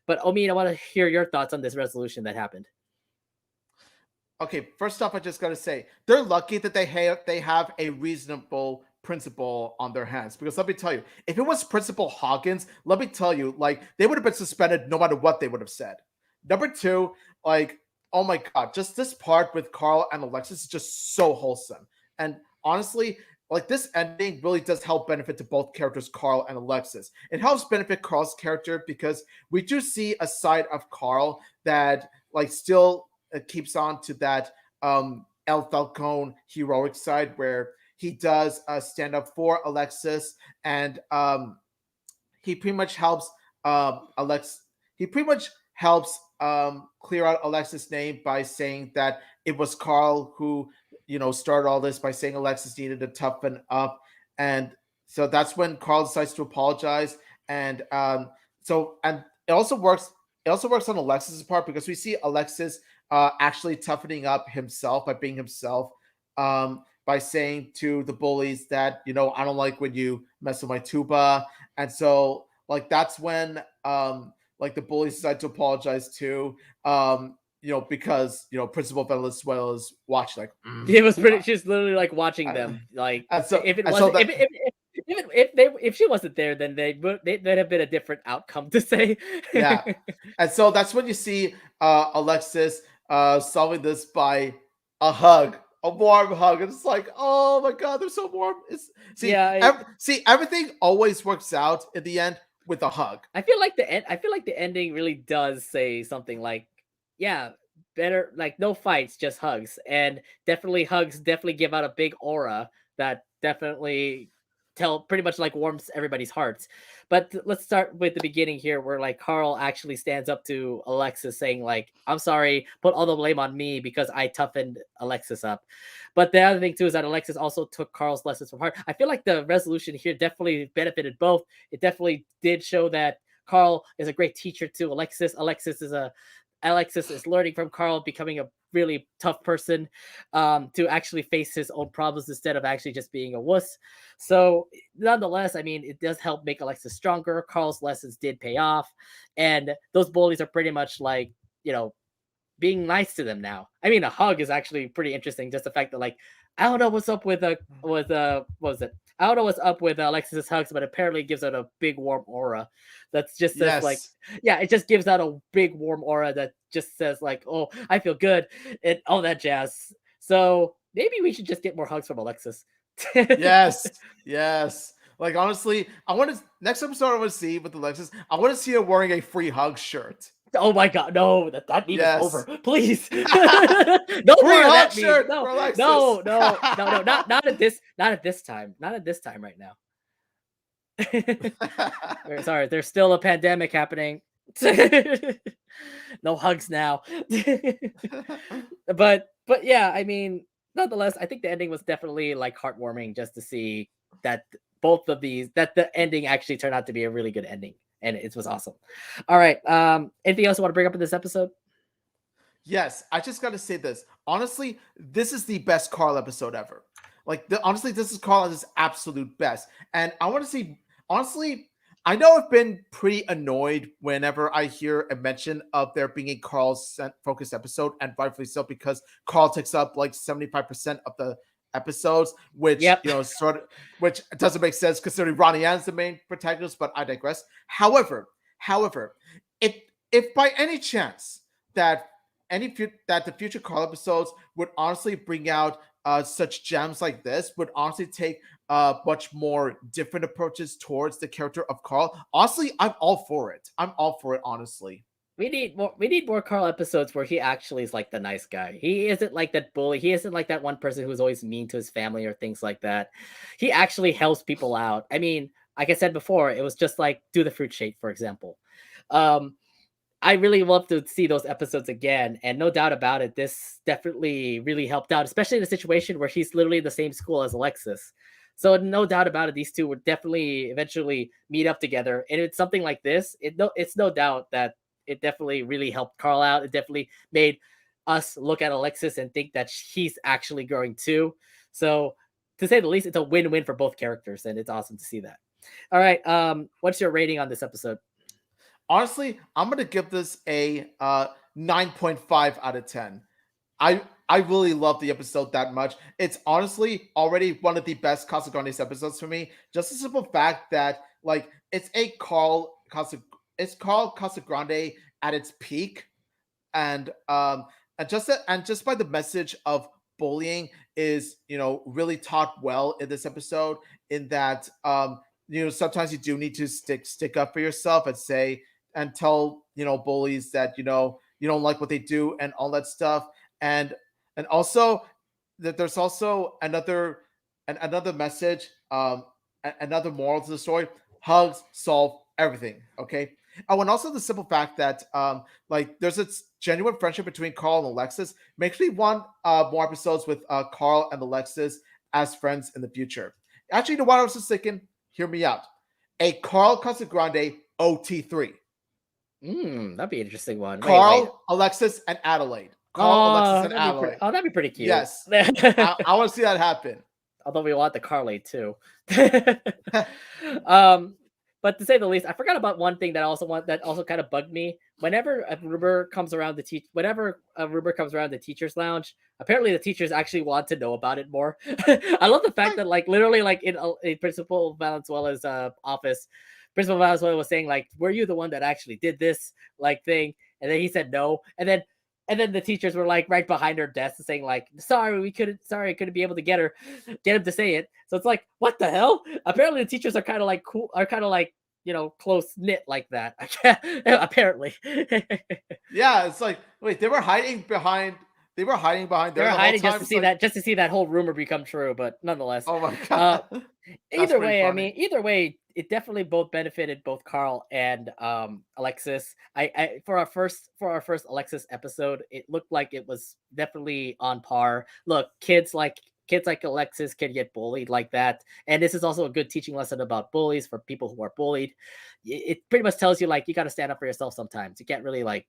Speaker 1: But Omin, I want to hear your thoughts on this resolution that happened.
Speaker 2: Okay, first off, I just gotta say they're lucky that they have a reasonable principal on their hands, because let me tell you, if it was Principal Hawkins, let me tell you, like they would have been suspended no matter what they would have said. Number two, like oh my god, just this part with Carl and Alexis is just so wholesome, and honestly, like this ending really does help benefit to both characters, Carl and Alexis. It helps benefit Carl's character because we do see a side of Carl that like still keeps on to that El Falcone heroic side where he does stand up for Alexis, and he pretty much helps Alex. He pretty much helps clear out Alexis' name by saying that it was Carl who started all this by saying Alexis needed to toughen up, and so that's when Carl decides to apologize, and and it also works. It also works on Alexis's part because we see Alexis actually toughening up himself by being himself, by saying to the bullies that I don't like when you mess with my tuba, and so like that's when like the bullies decide to apologize too. Because Principal Valenzuela is watching, like,
Speaker 1: It was pretty. She's literally like watching
Speaker 2: I-
Speaker 1: them. Like
Speaker 2: and so
Speaker 1: if it
Speaker 2: and so
Speaker 1: wasn't,
Speaker 2: that
Speaker 1: if she wasn't there, then they'd have been a different outcome to say.
Speaker 2: yeah, and so that's when you see Alexis solving this by a hug, a warm hug. And it's like, oh my god, they're so warm. It's
Speaker 1: Yeah,
Speaker 2: see, everything always works out in the end with a hug.
Speaker 1: I feel like the end. I feel like the ending really does say something like, yeah, better like no fights, just hugs, and definitely hugs. Definitely give out a big aura that definitely tell pretty much like warms everybody's hearts. But let's start with the beginning here, where like Carl actually stands up to Alexis, saying like, "I'm sorry, put all the blame on me because I toughened Alexis up." But the other thing too is that Alexis also took Carl's lessons from heart. I feel like the resolution here definitely benefited both. It definitely did show that Carl is a great teacher to Alexis. Alexis is learning from Carl, becoming a really tough person to actually face his own problems instead of actually just being a wuss. So, nonetheless, I mean, it does help make Alexis stronger. Carl's lessons did pay off, and those bullies are pretty much like being nice to them now. I mean, a hug is actually pretty interesting. Just the fact that like I don't know what's up what was it? I don't know what's up with Alexis's hugs, but apparently it gives out a big warm aura. That's just says like,
Speaker 2: Yes,
Speaker 1: yeah, it just gives out a big warm aura that just says like, oh, I feel good and all that jazz. So maybe we should just get more hugs from Alexis.
Speaker 2: yes, yes. Like, honestly, I want to next episode I want to see with Alexis. I want to see her wearing a free hug shirt.
Speaker 1: Oh my god, no, that meme is over.
Speaker 2: Yes,
Speaker 1: Please. No
Speaker 2: free
Speaker 1: more of
Speaker 2: hug
Speaker 1: that meme.
Speaker 2: shirt
Speaker 1: No,
Speaker 2: for Alexis.
Speaker 1: no, no, no, no, not at this time. Not at this time right now. Sorry, there's still a pandemic happening. No hugs now. But yeah, I mean, nonetheless, I think the ending was definitely like heartwarming just to see that that the ending actually turned out to be a really good ending, and it was awesome. All right, anything else you want to bring up in this episode?
Speaker 2: Yes, I just got to say this. Honestly, this is the best Carl episode ever. Like, honestly, this is Carl at his absolute best. And I want to see, honestly, I know I've been pretty annoyed whenever I hear a mention of there being a Carl focused episode, and rightfully so, because Carl takes up like 75% of the episodes, which,
Speaker 1: Yep.
Speaker 2: which doesn't make sense considering Ronnie An's the main protagonist, but I digress. However, if by any chance that that the future Carl episodes would honestly bring out such gems like this, would honestly take much more different approaches towards the character of Carl. Honestly, I'm all for it. I'm all for it, honestly.
Speaker 1: We need more Carl episodes where he actually is like the nice guy. He isn't like that bully. He isn't like that one person who's always mean to his family or things like that. He actually helps people out. I mean, like I said before, it was just like do the fruit shake, for example. Um, I really love to see those episodes again, and no doubt about it, this definitely really helped out, especially in a situation where he's literally in the same school as Alexis. So no doubt about it, these two would definitely eventually meet up together. And it's something like this. It's no doubt that it definitely really helped Carl out. It definitely made us look at Alexis and think that he's actually growing too. So to say the least, it's a win-win for both characters, and it's awesome to see that. All right, what's your rating on this episode?
Speaker 2: Honestly, I'm gonna give this a 9.5 out of 10. I really love the episode that much. It's honestly already one of the best Casagrandes episodes for me. Just the simple fact that like it's Carl Casagrande at its peak, and just by the message of bullying is really taught well in this episode, in that sometimes you do need to stick up for yourself and say and tell bullies that you don't like what they do and all that stuff. And also that there's also another message, another moral to the story: hugs solve everything. Okay. Oh, and also the simple fact that like there's a genuine friendship between Carl and Alexis makes me want more episodes with Carl and Alexis as friends in the future. Actually, you know what I was just thinking? Hear me out. A Carl Casagrande OT3.
Speaker 1: That'd be an interesting one. Wait.
Speaker 2: Carl, Alexis, and Adelaide. Carl, Alexis, and Adelaide.
Speaker 1: That'd be pretty cute.
Speaker 2: Yes. I want to see that happen.
Speaker 1: Although we want the Carly too. um, But to say the least, I forgot about one thing that also kind of bugged me. Whenever a rumor comes around the teachers' lounge, apparently the teachers actually want to know about it more. I love the fact
Speaker 2: Like,
Speaker 1: that like literally like in Principal Valenzuela's office, Principal Valenzuela was saying like, "Were you the one that actually did this like thing?" And then he said no, and then the teachers were like right behind her desk saying like, sorry, I couldn't be able to get him to say it. So it's like, what the hell? Apparently the teachers are kind of like cool, are kind of like, close knit like that. Apparently.
Speaker 2: yeah, it's like, wait, they were hiding behind
Speaker 1: They
Speaker 2: there
Speaker 1: were
Speaker 2: the whole
Speaker 1: hiding just
Speaker 2: time.
Speaker 1: to
Speaker 2: It's
Speaker 1: see
Speaker 2: like,
Speaker 1: that whole rumor become true, but nonetheless.
Speaker 2: oh my
Speaker 1: Uh
Speaker 2: god, that's pretty funny.
Speaker 1: either way, it definitely both benefited both Carl and Alexis. For our first Alexis episode, it looked like it was definitely on par. Look, kids like Alexis can get bullied like that, and this is also a good teaching lesson about bullies for people who are bullied. It pretty much tells you like you got to stand up for yourself sometimes. You can't really like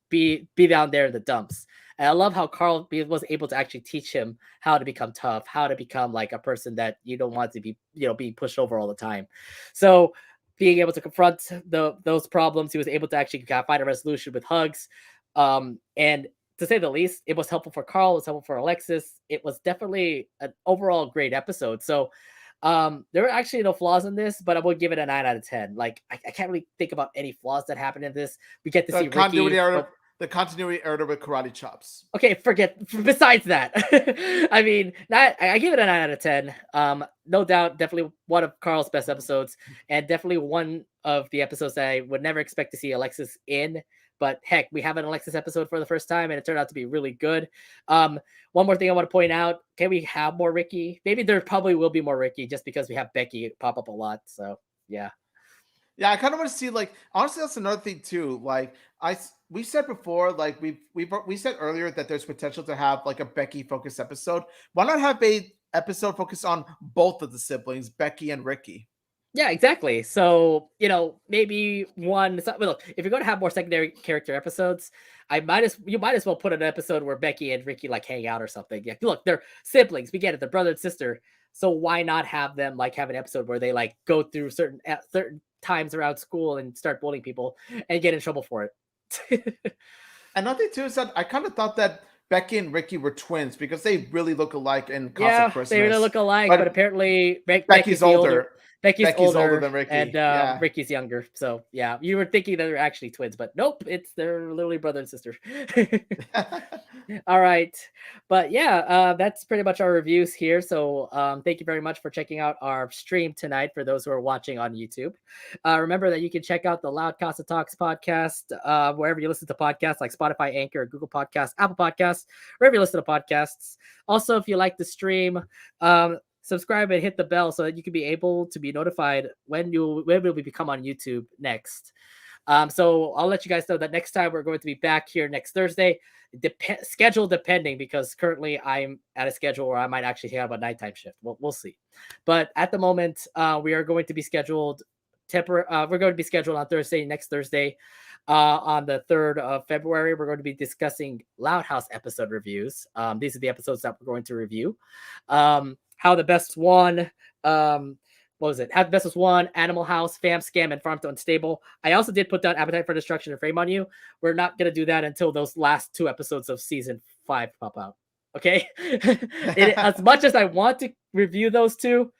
Speaker 1: be down there in the dumps. And I love how Carl was able to actually teach him how to become tough, how to become like a person that you don't want to be, being pushed over all the time. So being able to confront those problems, he was able to actually kind of find a resolution with hugs. And to say the least, it was helpful for Carl, it was helpful for Alexis. It was definitely an overall great episode. So there were actually no flaws in this, but I would give it a 9 out of 10. Like I can't really think about any flaws that happened in this. We get to
Speaker 2: The
Speaker 1: see
Speaker 2: continuity
Speaker 1: Ricky.
Speaker 2: error, the continuity error with karate chops.
Speaker 1: Okay, besides that. I mean, I give it a 9 out of 10. No doubt, definitely one of Carl's best episodes, and definitely one of the episodes that I would never expect to see Alexis in. But heck, we have an Alexis episode for the first time, and it turned out to be really good. Um, One more thing I want to point out: can we have more Ricky? Maybe there probably will be more Ricky, just because we have Becky pop up a lot. So yeah.
Speaker 2: Yeah, I kind of want to see, like, honestly, that's another thing too. Like, we said before, like we said earlier that there's potential to have like a Becky focused episode. Why not have a episode focused on both of the siblings, Becky and Ricky?
Speaker 1: Yeah, exactly. So, maybe one. So, well, look, if you're going to have more secondary character episodes, you might as well put an episode where Becky and Ricky like hang out or something. Yeah, look, they're siblings. We get it. They're brother and sister. So why not have them like have an episode where they like go through certain times around school and start bullying people and get in trouble for it?
Speaker 2: Another thing too is that I kind of thought that Becky and Ricky were twins because they really look alike in Casa
Speaker 1: Yeah, they really
Speaker 2: Christmas.
Speaker 1: look alike, but
Speaker 2: But
Speaker 1: apparently
Speaker 2: Becky's
Speaker 1: Becky's the older.
Speaker 2: older.
Speaker 1: Becky's
Speaker 2: Becky's older
Speaker 1: older,
Speaker 2: than
Speaker 1: and
Speaker 2: Ricky. Yeah.
Speaker 1: Ricky's younger. So yeah, you were thinking that they're actually twins, but nope, they're literally brother and sister. All right, but yeah, that's pretty much our reviews here. So thank you very much for checking out our stream tonight. For those who are watching on YouTube, remember that you can check out the Loud Casa Talks podcast wherever you listen to podcasts, like Spotify, Anchor, Google Podcasts, Apple Podcasts, wherever you listen to podcasts. Also, if you like the stream, subscribe and hit the bell so that you can be able to be notified when we become on YouTube next. So I'll let you guys know that next time we're going to be back here next Thursday. Schedule depending, because currently I'm at a schedule where I might actually have a nighttime shift. We'll see. But at the moment, we are going to be scheduled we're going to be scheduled on next Thursday. On the 3rd of February, we're going to be discussing Loud House episode reviews. These are the episodes that we're going to review. How the Best Won, what was it? How the Best Was Won, Animal House, Fam Scam, and Farm to Unstable. I also did put down Appetite for Destruction and Frame on You. We're not going to do that until those last 2 episodes of season 5 pop out. Okay? As much as I want to review those 2,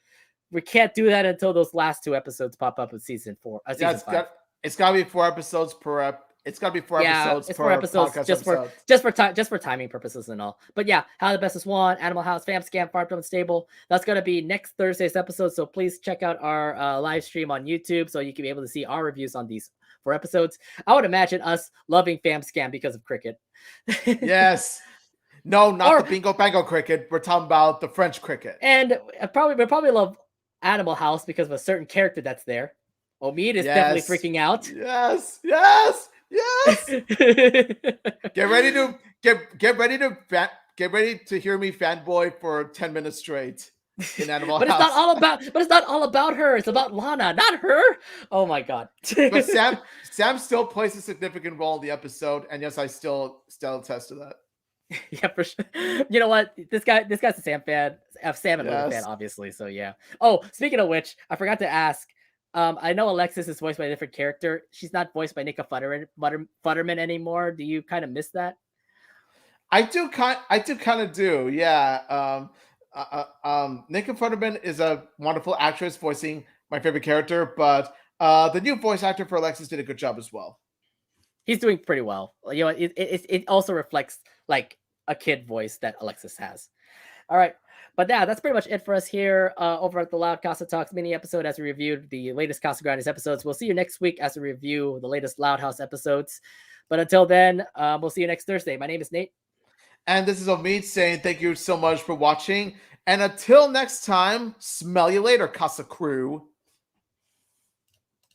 Speaker 1: we can't do that until those last 2 episodes pop up in season 4.
Speaker 2: Yeah,
Speaker 1: Season 5.
Speaker 2: It's got to be 4 episodes per it's got to be 4 episodes
Speaker 1: it's
Speaker 2: per
Speaker 1: 4 episodes
Speaker 2: podcast
Speaker 1: just for timing purposes and all. But yeah, How the Best Is Won, Animal House, Fam Scam, Farm to Unstable. That's gonna be next Thursday's episode. So please check out our live stream on YouTube so you can be able to see our reviews on these 4 episodes. I would imagine us loving Fam Scam because of cricket.
Speaker 2: Yes. No, not the bingo bango cricket. We're talking about the French cricket.
Speaker 1: And we'll probably love Animal House because of a certain character that's there. Omid is definitely freaking out.
Speaker 2: Yes. Get ready to hear me fanboy for 10 minutes straight in Animal
Speaker 1: But
Speaker 2: House.
Speaker 1: It's not all about her. It's about Lana, not her. Oh my god.
Speaker 2: But Sam still plays a significant role in the episode, and yes, I still attest to that.
Speaker 1: Yeah, for sure. You know what? This guy's a Sam fan. Sam and Logan fan, obviously. So yeah. Oh, speaking of which, I forgot to ask. I know Alexis is voiced by a different character. She's not voiced by Nika Futterman anymore. Do you kind of miss that?
Speaker 2: I do kind of do, yeah. Nika Futterman is a wonderful actress voicing my favorite character, but the new voice actor for Alexis did a good job as well.
Speaker 1: He's doing pretty well. You know, it also reflects like a kid voice that Alexis has. All right. But yeah, that's pretty much it for us here over at the Loud Casa Talks mini episode as we reviewed the latest Casagrandes episodes. We'll see you next week as we review the latest Loud House episodes. But until then, we'll see you next Thursday. My name is Nate.
Speaker 2: And this is Omid saying thank you so much for watching. And until next time, smell you later, Casa Crew.